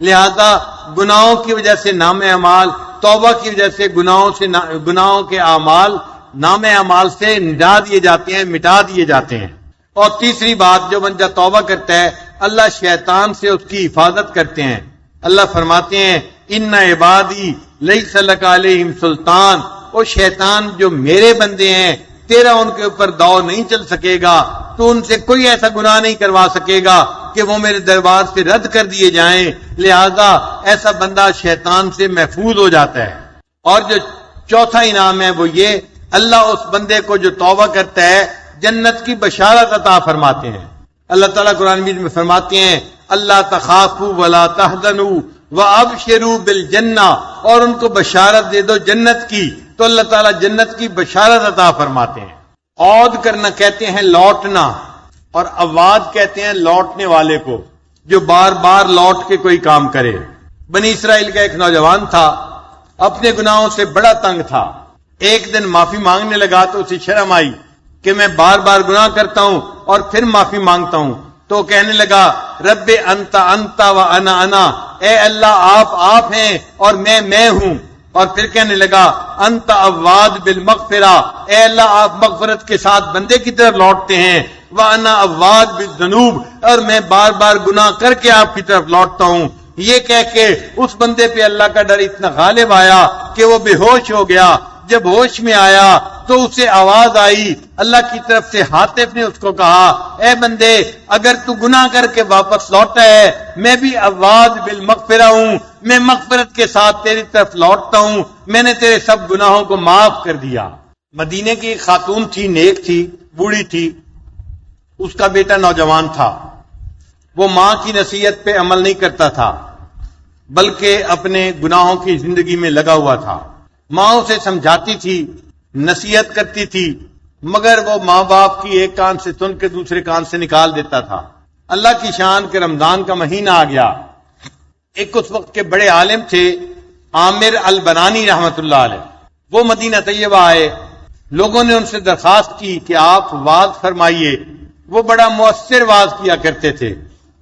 لہذا گناہوں کی وجہ سے نام اعمال، توبہ کی وجہ سے گناہوں کے اعمال نام اعمال سے نجا دیے جاتے ہیں، مٹا دیے جاتے ہیں۔ اور تیسری بات، جو بندہ توبہ کرتا ہے اللہ شیطان سے اس کی حفاظت کرتے ہیں۔ اللہ فرماتے ہیں ان عبادی لیس لک علیہم سلطان، وہ شیطان جو میرے بندے ہیں تیرا ان کے اوپر داؤ نہیں چل سکے گا، تو ان سے کوئی ایسا گناہ نہیں کروا سکے گا کہ وہ میرے دربار سے رد کر دیے جائیں۔ لہذا ایسا بندہ شیطان سے محفوظ ہو جاتا ہے۔ اور جو چوتھا انعام ہے وہ یہ، اللہ اس بندے کو جو توبہ کرتا ہے جنت کی بشارت عطا فرماتے ہیں۔ اللہ تعالیٰ قرآن مجید میں فرماتے ہیں اللہ تخافوا ولا تحزنوا وابشروا بالجنہ، اور ان کو بشارت دے دو جنت کی، تو اللہ تعالیٰ جنت کی بشارت عطا فرماتے ہیں۔ عود کرنا کہتے ہیں لوٹنا، اور عواد کہتے ہیں لوٹنے والے کو، جو بار بار لوٹ کے کوئی کام کرے۔ بنی اسرائیل کا ایک نوجوان تھا، اپنے گناہوں سے بڑا تنگ تھا۔ ایک دن معافی مانگنے لگا تو اسے شرم آئی کہ میں بار بار گناہ کرتا ہوں اور پھر معافی مانگتا ہوں، تو کہنے لگا رب انت و انا، اے اللہ آپ ہیں اور میں ہوں۔ اور پھر کہنے لگا انت عواد بالمغفرہ، اے اللہ آپ مغفرت کے ساتھ بندے کی طرف لوٹتے ہیں، وانا عواد بالذنوب، اور میں بار بار گناہ کر کے آپ کی طرف لوٹتا ہوں۔ یہ کہہ کے اس بندے پہ اللہ کا ڈر اتنا غالب آیا کہ وہ بے ہوش ہو گیا۔ جب ہوش میں آیا تو اسے آواز آئی، اللہ کی طرف سے ہاتف نے اس کو کہا اے بندے اگر تو گناہ کر کے واپس لوٹا ہے میں بھی عواد بالمغفرہ ہوں، میں مغفرت کے ساتھ تیری طرف لوٹتا ہوں، میں نے تیرے سب گناہوں کو معاف کر دیا۔ مدینے کی ایک خاتون تھی، نیک تھی، بوڑھی تھی، اس کا بیٹا نوجوان تھا۔ وہ ماں کی نصیحت پہ عمل نہیں کرتا تھا بلکہ اپنے گناہوں کی زندگی میں لگا ہوا تھا۔ ماں اسے سمجھاتی تھی، نصیحت کرتی تھی، مگر وہ ماں باپ کی ایک کان سے سن کے دوسرے کان سے نکال دیتا تھا۔ اللہ کی شان کہ رمضان کا مہینہ آ گیا۔ ایک اس وقت کے بڑے عالم تھے عامر البنانی رحمت اللہ علیہ، وہ مدینہ طیبہ آئے۔ لوگوں نے ان سے درخواست کی کہ آپ وعظ فرمائیے۔ وہ بڑا مؤثر وعظ کیا کرتے تھے۔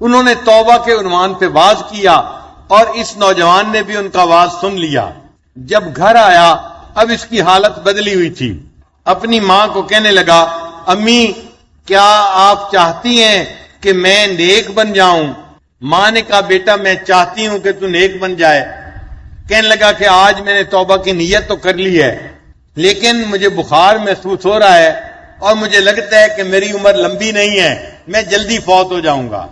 انہوں نے توبہ کے عنوان پہ وعظ کیا اور اس نوجوان نے بھی ان کا وعظ سن لیا۔ جب گھر آیا اب اس کی حالت بدلی ہوئی تھی۔ اپنی ماں کو کہنے لگا امی کیا آپ چاہتی ہیں کہ میں نیک بن جاؤں؟ ماں نے کہا بیٹا میں چاہتی ہوں کہ تو نیک بن جائے۔ کہنے لگا کہ آج میں نے توبہ کی نیت تو کر لی ہے لیکن مجھے بخار محسوس ہو رہا ہے اور مجھے لگتا ہے کہ میری عمر لمبی نہیں ہے، میں جلدی فوت ہو جاؤں گا۔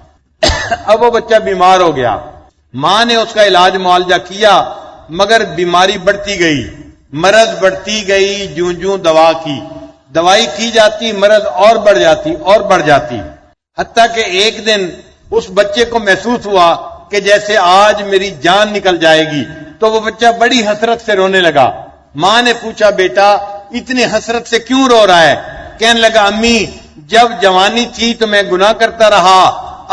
اب وہ بچہ بیمار ہو گیا۔ ماں نے اس کا علاج معالجہ کیا مگر بیماری بڑھتی گئی، مرض بڑھتی گئی، جوں دوائی کی جاتی مرض اور بڑھ جاتی حتیٰ کہ ایک دن اس بچے کو محسوس ہوا کہ جیسے آج میری جان نکل جائے گی، تو وہ بچہ بڑی حسرت سے رونے لگا۔ ماں نے پوچھا بیٹا اتنی حسرت سے کیوں رو رہا ہے؟ کہنے لگا امی جب جوانی تھی تو میں گناہ کرتا رہا،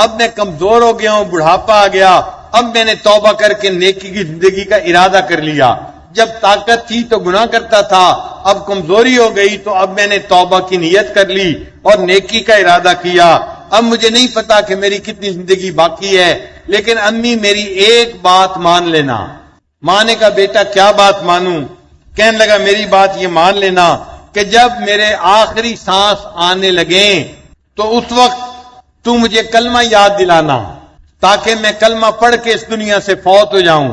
اب میں کمزور ہو گیا ہوں، بڑھاپا آ گیا، اب میں نے توبہ کر کے نیکی کی زندگی کا ارادہ کر لیا۔ جب طاقت تھی تو گناہ کرتا تھا، اب کمزوری ہو گئی تو اب میں نے توبہ کی نیت کر لی اور نیکی کا ارادہ کیا۔ اب مجھے نہیں پتا کہ میری کتنی زندگی باقی ہے، لیکن امی میری ایک بات مان لینا۔ ماں نے کہا بیٹا کیا بات مانوں؟ کہنے لگا میری بات یہ مان لینا کہ جب میرے آخری سانس آنے لگیں تو اس وقت تو مجھے کلمہ یاد دلانا تاکہ میں کلمہ پڑھ کے اس دنیا سے فوت ہو جاؤں،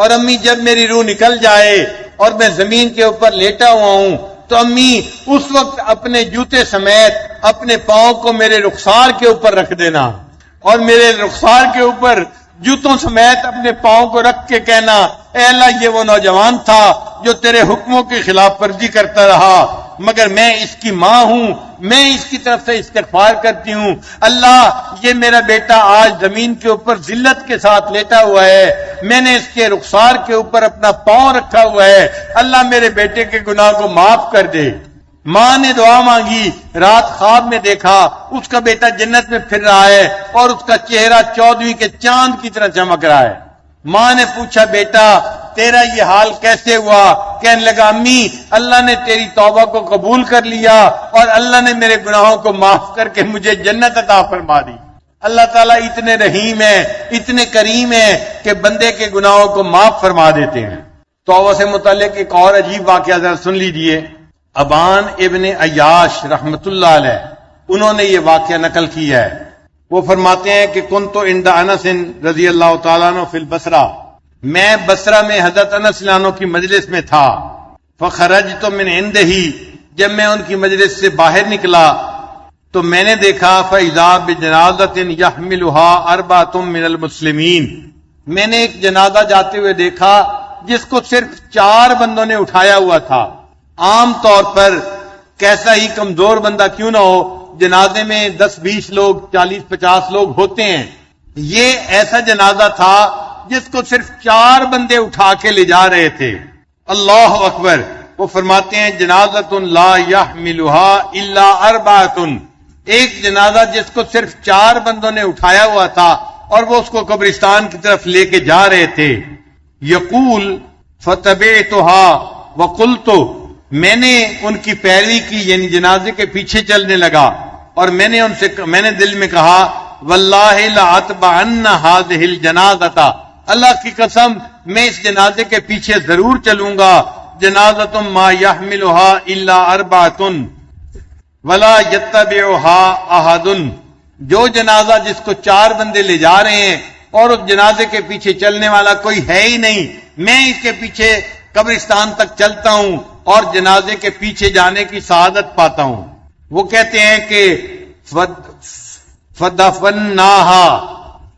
اور امی جب میری روح نکل جائے اور میں زمین کے اوپر لیٹا ہوا ہوں تو امی اس وقت اپنے جوتے سمیت اپنے پاؤں کو میرے رخسار کے اوپر رکھ دینا اور میرے رخسار کے اوپر جوتوں سمیت اپنے پاؤں کو رکھ کے کہنا اے اللہ یہ وہ نوجوان تھا جو تیرے حکموں کی خلاف ورزی کرتا رہا مگر میں اس کی ماں ہوں، میں اس کی طرف سے استغفار کرتی ہوں، اللہ یہ میرا بیٹا آج زمین کے اوپر ذلت کے ساتھ لیٹا ہوا ہے، میں نے اس کے رخسار کے اوپر اپنا پاؤں رکھا ہوا ہے، اللہ میرے بیٹے کے گناہ کو معاف کر دے۔ ماں نے دعا مانگی، رات خواب میں دیکھا اس کا بیٹا جنت میں پھر رہا ہے اور اس کا چہرہ 14ویں کے چاند کی طرح چمک رہا ہے۔ ماں نے پوچھا بیٹا تیرا یہ حال کیسے ہوا؟ کہنے لگا امی اللہ نے تیری توبہ کو قبول کر لیا اور اللہ نے میرے گناہوں کو معاف کر کے مجھے جنت عطا فرما دی۔ اللہ تعالیٰ اتنے رحیم ہے، اتنے کریم ہے کہ بندے کے گناہوں کو معاف فرما دیتے ہیں۔ توبہ سے متعلق ایک اور عجیب واقعہ ذرا سن لیجئے۔ ابان ابن عیاش رحمت اللہ علیہ انہوں نے یہ واقعہ نقل کیا ہے۔ وہ فرماتے ہیں کہ کنت عند انس رضی اللہ تعالیٰ عنہ فی البصرہ، میں بصرہ میں حضرت انس عنہ کی مجلس میں تھا۔ فخرجت من عنده، جب میں ان کی مجلس سے باہر نکلا تو میں نے دیکھا فاذا بجنازۃ يحملها اربعۃ من المسلمین، میں نے ایک جنازہ جاتے ہوئے دیکھا جس کو صرف 4 بندوں نے اٹھایا ہوا تھا۔ عام طور پر کیسا ہی کمزور بندہ کیوں نہ ہو، جنازے میں 10-20 لوگ 40-50 لوگ ہوتے ہیں، یہ ایسا جنازہ تھا جس کو صرف 4 بندے اٹھا کے لے جا رہے تھے۔ اللہ اکبر۔ وہ فرماتے ہیں جنازۃ لا يحملها الا 4، ایک جنازہ جس کو صرف 4 بندوں نے اٹھایا ہوا تھا اور وہ اس کو قبرستان کی طرف لے کے جا رہے تھے۔ یقول فتبعتها وقلت، میں نے ان کی پیروی کی، یعنی جنازے کے پیچھے چلنے لگا اور میں نے دل میں کہا واللہ لأتبعن هذه الجنازۃ، اللہ کی قسم میں اس جنازے کے پیچھے ضرور چلوں گا۔ جنازۃ ما يحملها الا 4 ولا يتبعها احد، جو جنازہ جس کو 4 بندے لے جا رہے ہیں اور اس جنازے کے پیچھے چلنے والا کوئی ہے ہی نہیں، میں اس کے پیچھے قبرستان تک چلتا ہوں اور جنازے کے پیچھے جانے کی سعادت پاتا ہوں۔ وہ کہتے ہیں کہ فدفناہا،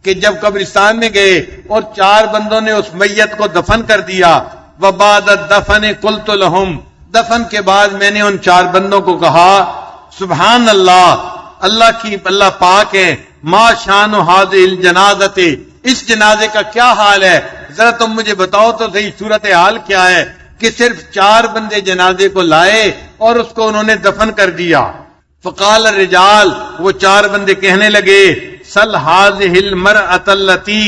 کہ جب قبرستان میں گئے اور 4 بندوں نے اس میت کو دفن کر دیا، وبعد الدفن قلت لهم، دفن کے بعد میں نے ان 4 بندوں کو کہا سبحان اللہ، اللہ پاک ہے، ما شان هذه الجنازۃ، اس جنازے کا کیا حال ہے، ذرا تم مجھے بتاؤ تو صحیح صورتحال کیا ہے کہ صرف 4 بندے جنازے کو لائے اور اس کو انہوں نے دفن کر دیا۔ فقال الرجال، وہ 4 بندے کہنے لگے سل هذه المرأة التي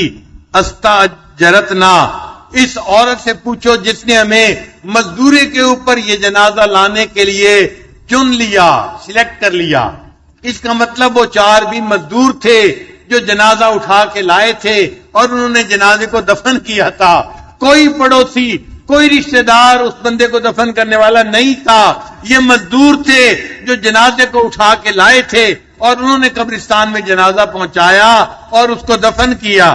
استاجرتنا، اس عورت سے پوچھو جس نے ہمیں مزدوری کے اوپر یہ جنازہ لانے کے لیے چن لیا، سلیکٹ کر لیا۔ اس کا مطلب وہ 4 بھی مزدور تھے جو جنازہ اٹھا کے لائے تھے اور انہوں نے جنازے کو دفن کیا تھا۔ کوئی پڑوسی، کوئی رشتہ دار اس بندے کو دفن کرنے والا نہیں تھا، یہ مزدور تھے جو جنازے کو اٹھا کے لائے تھے اور انہوں نے قبرستان میں جنازہ پہنچایا اور اس کو دفن کیا۔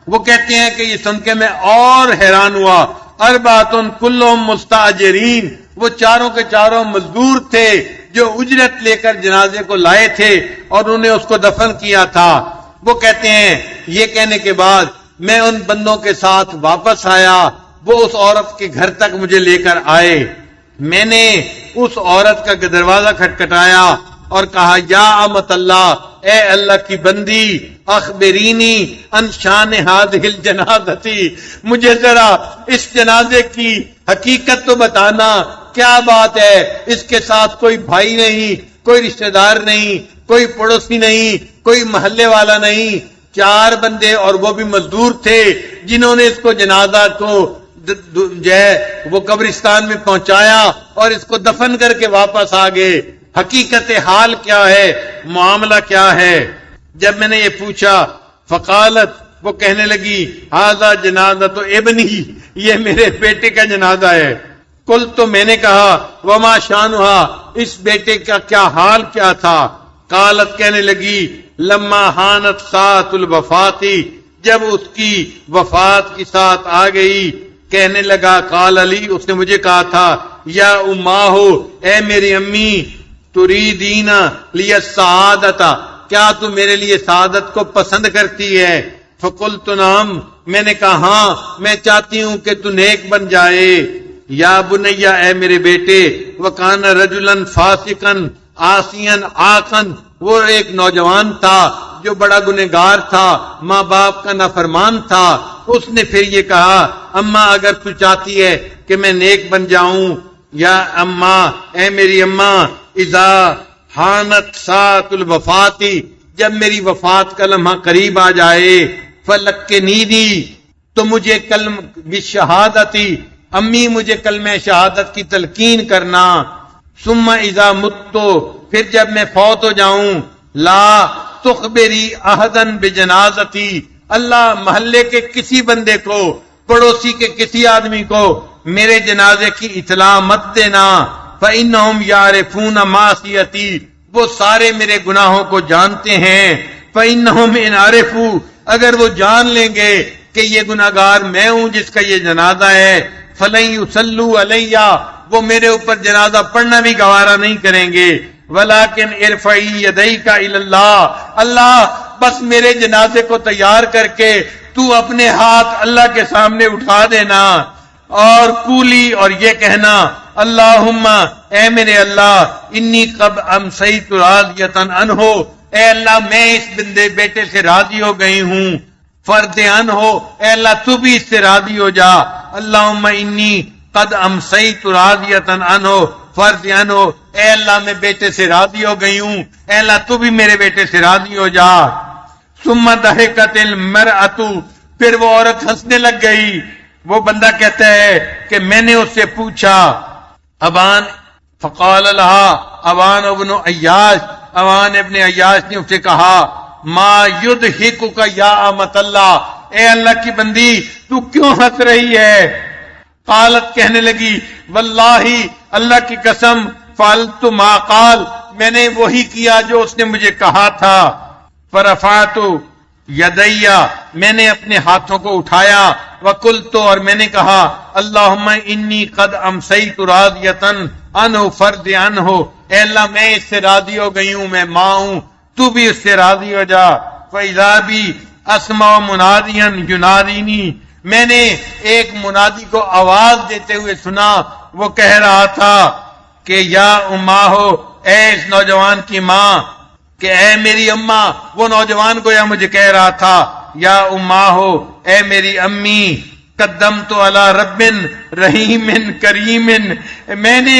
وہ کہتے ہیں کہ یہ سن کے میں اور حیران ہوا، 4 کلهم مستاجرین، وہ 4 کے 4 مزدور تھے جو اجرت لے کر جنازے کو لائے تھے اور انہوں نے اس کو دفن کیا تھا۔ وہ کہتے ہیں یہ کہنے کے بعد میں ان بندوں کے ساتھ واپس آیا، وہ اس عورت کے گھر تک مجھے لے کر آئے، میں نے اس عورت کا دروازہ کھٹکھٹایا اور کہا یا امت اللہ، اے اللہ کی بندی، اخبرینی ان شان هذه الجنازۃ، مجھے ذرا اس جنازے کی حقیقت تو بتانا، کیا بات ہے، اس کے ساتھ کوئی بھائی نہیں، کوئی رشتہ دار نہیں، کوئی پڑوسی نہیں، کوئی محلے والا نہیں، 4 بندے اور وہ بھی مزدور تھے جنہوں نے اس کو جنازہ کو جو ہے وہ قبرستان میں پہنچایا اور اس کو دفن کر کے واپس آ گئے۔ حقیقت حال کیا ہے، معاملہ کیا ہے؟ جب میں نے یہ پوچھا فقالت، وہ کہنے لگی ھذا جنازۃ ابنی، یہ میرے بیٹے کا جنازہ ہے۔ قلت، تو میں نے کہا وما شانھا، اس بیٹے کا کیا حال کیا تھا؟ قالت، کہنے لگی لما حانت ساعۃ الوفات، جب اس کی وفات کی ساتھ آ گئی کہنے لگا قال علی، اس نے مجھے کہا تھا یا اماں ہو، اے میری امی، تریدین لی السعادت، کیا تو میرے لیے سعادت کو پسند کرتی ہے؟ فقلت نعم، میں نے کہا ہاں، میں چاہتی ہوں کہ تو نیک بن جائے۔ یا بنیا، اے میرے بیٹے، وکان رجلا فاسقا عاصیا عاقا، وہ ایک نوجوان تھا جو بڑا گنہگار تھا، ماں باپ کا نافرمان تھا۔ اس نے پھر یہ کہا اماں اگر تو چاہتی ہے کہ میں نیک بن جاؤں، یا اماں، اے میری اماں، اذا حانت ساعت الوفاتی، جب میری وفات کا لمحہ قریب آ جائے، فلکنیدی، تو مجھے کلم بشہادتی، امی مجھے کلمہ شہادت کی تلقین کرنا، ثم اذا متو، پھر جب میں فوت ہو جاؤں، لا تخبری احدن بجنازتی، اللہ محلے کے کسی بندے کو، پڑوسی کے کسی آدمی کو میرے جنازے کی اطلاع مت دینا، فإنہم یعرفون معصیتی، وہ سارے میرے گناہوں کو جانتے ہیں، فإنہم ان عرفوا، اگر وہ جان لیں گے کہ یہ گناہگار میں ہوں جس کا یہ جنازہ ہے، فلن یصلوا علیہ، وہ میرے اوپر جنازہ پڑھنا بھی گوارا نہیں کریں گے، ولیکن ارفعی یدیک الی اللہ، اللہ بس میرے جنازے کو تیار کر کے تو اپنے ہاتھ اللہ کے سامنے اٹھا دینا، اور کولی، اور یہ کہنا اللہم، اے میرے اللہ، انی قد امسیت راضیۃ عنہ، اے اللہ میں اس بیٹے سے راضی ہو گئی ہوں، فرد عنہ، اے اللہ تو بھی اس سے راضی ہو جا، اللہم انی قد امسیت راضیۃ عنہ فرد عنہ، اے اللہ میں بیٹے سے راضی ہو گئی ہوں، اے اللہ تو بھی میرے بیٹے سے راضی ہو جا۔ ثم ضحکت المرأۃ، پھر وہ عورت ہنسنے لگ گئی۔ وہ بندہ کہتا ہے کہ میں نے اس سے پوچھا ابان، فقال لها ابان ابن عیاش، ابان ابن عیاش نے اسے کہا ما یضحکک یا امۃ اللہ، اے اللہ کی بندی تو کیوں ہنس رہی ہے؟ قالت، کہنے لگی واللہ، اللہ کی قسم، فعلت ما قال، میں نے وہی کیا جو اس نے مجھے کہا تھا، فرفعت یدیا، میں نے اپنے ہاتھوں کو اٹھایا، وقلت، اور میں نے کہا اللہم انی قد امسیت راضیۃ عنہ فرد عنہ، اے اللہ میں اس سے راضی ہو گئی ہوں، میں ماں ہوں تو بھی اس سے راضی ہو جا۔ فاذا بی اسمع منادیا ینادینی، میں نے ایک منادی کو آواز دیتے ہوئے سنا، وہ کہہ رہا تھا کہ یا اماں ہو، اے اس نوجوان کی ماں، کہ اے میری اماں، وہ نوجوان کو یا مجھے کہہ رہا تھا یا اماں ہو، اے میری امی، قدمت علی رب رحیم کریم، میں نے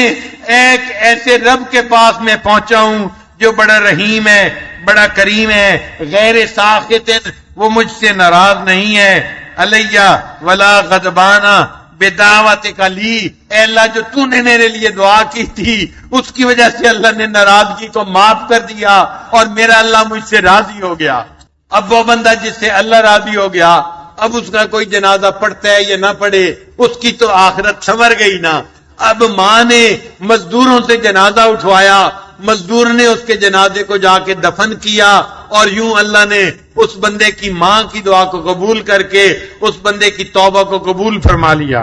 ایک ایسے رب کے پاس میں پہنچا ہوں جو بڑا رحیم ہے، بڑا کریم ہے، غیر ساخط، وہ مجھ سے ناراض نہیں ہے، علیہ ولا غضبانہ بدعوتک لی، اے اللہ جو تو نے میرے لیے دعا کی تھی اس کی وجہ سے اللہ نے ناراضگی کو معاف کر دیا اور میرا اللہ مجھ سے راضی ہو گیا۔ اب وہ بندہ جس سے اللہ راضی ہو گیا، اب اس کا کوئی جنازہ پڑھتا ہے یا نہ پڑھے، اس کی تو آخرت سنور گئی نا۔ اب ماں نے مزدوروں سے جنازہ اٹھوایا، مزدور نے اس کے جنازے کو جا کے دفن کیا، اور یوں اللہ نے اس بندے کی ماں کی دعا کو قبول کر کے اس بندے کی توبہ کو قبول فرما لیا۔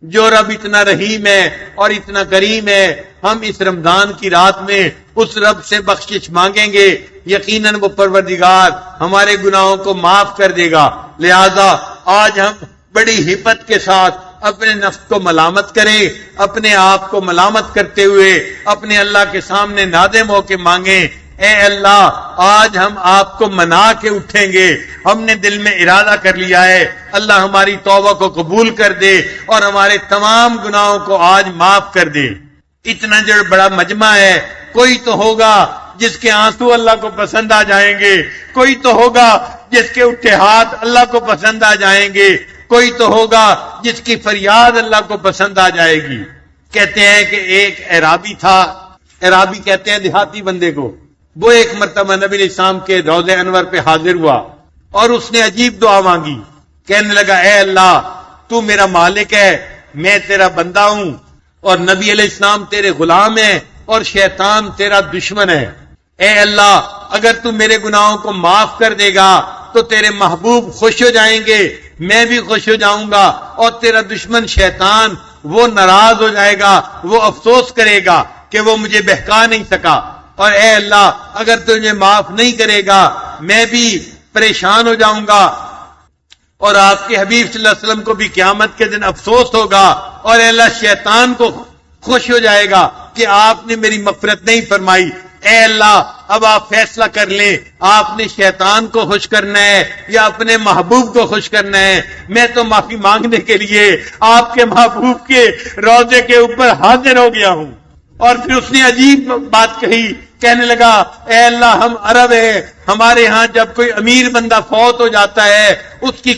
جو رب اتنا رحیم ہے اور اتنا کریم ہے، ہم اس رمضان کی رات میں اس رب سے بخشش مانگیں گے، یقیناً وہ پروردگار ہمارے گناہوں کو معاف کر دے گا۔ لہذا آج ہم بڑی ہمت کے ساتھ اپنے نفس کو ملامت کریں، اپنے آپ کو ملامت کرتے ہوئے اپنے اللہ کے سامنے نادم ہو کے مانگیں، اے اللہ آج ہم آپ کو منا کے اٹھیں گے، ہم نے دل میں ارادہ کر لیا ہے، اللہ ہماری توبہ کو قبول کر دے اور ہمارے تمام گناہوں کو آج معاف کر دے۔ اتنا جو بڑا مجمع ہے، کوئی تو ہوگا جس کے آنسو اللہ کو پسند آ جائیں گے، کوئی تو ہوگا جس کے اٹھے ہاتھ اللہ کو پسند آ جائیں گے، کوئی تو ہوگا جس کی فریاد اللہ کو پسند آ جائے گی۔ کہتے ہیں کہ ایک اعرابی تھا، اعرابی کہتے ہیں دیہاتی بندے کو، وہ ایک مرتبہ نبی علیہ السلام کے روضہ انور پہ حاضر ہوا اور اس نے عجیب دعا مانگی، کہنے لگا اے اللہ تو میرا مالک ہے، میں تیرا بندہ ہوں، اور نبی علیہ السلام تیرے غلام ہیں اور شیطان تیرا دشمن ہے، اے اللہ اگر تو میرے گناہوں کو معاف کر دے گا تو تیرے محبوب خوش ہو جائیں گے، میں بھی خوش ہو جاؤں گا، اور تیرا دشمن شیطان وہ ناراض ہو جائے گا، وہ افسوس کرے گا کہ وہ مجھے بہکا نہیں سکا، اور اے اللہ اگر تجھے معاف نہیں کرے گا میں بھی پریشان ہو جاؤں گا، اور آپ کے حبیب صلی اللہ علیہ وسلم کو بھی قیامت کے دن افسوس ہوگا، اور اے اللہ شیطان کو خوش ہو جائے گا کہ آپ نے میری مغفرت نہیں فرمائی۔ اے اللہ اب آپ فیصلہ کر لیں، آپ نے شیطان کو خوش کرنا ہے یا اپنے محبوب کو خوش کرنا ہے؟ میں تو معافی مانگنے کے لیے آپ کے محبوب کے روضے کے اوپر حاضر ہو گیا ہوں۔ اور پھر اس نے عجیب بات کہی، کہنے لگا اے اللہ ہم عرب ہیں، ہمارے ہاں جب کوئی امیر بندہ فوت ہو جاتا ہے اس کی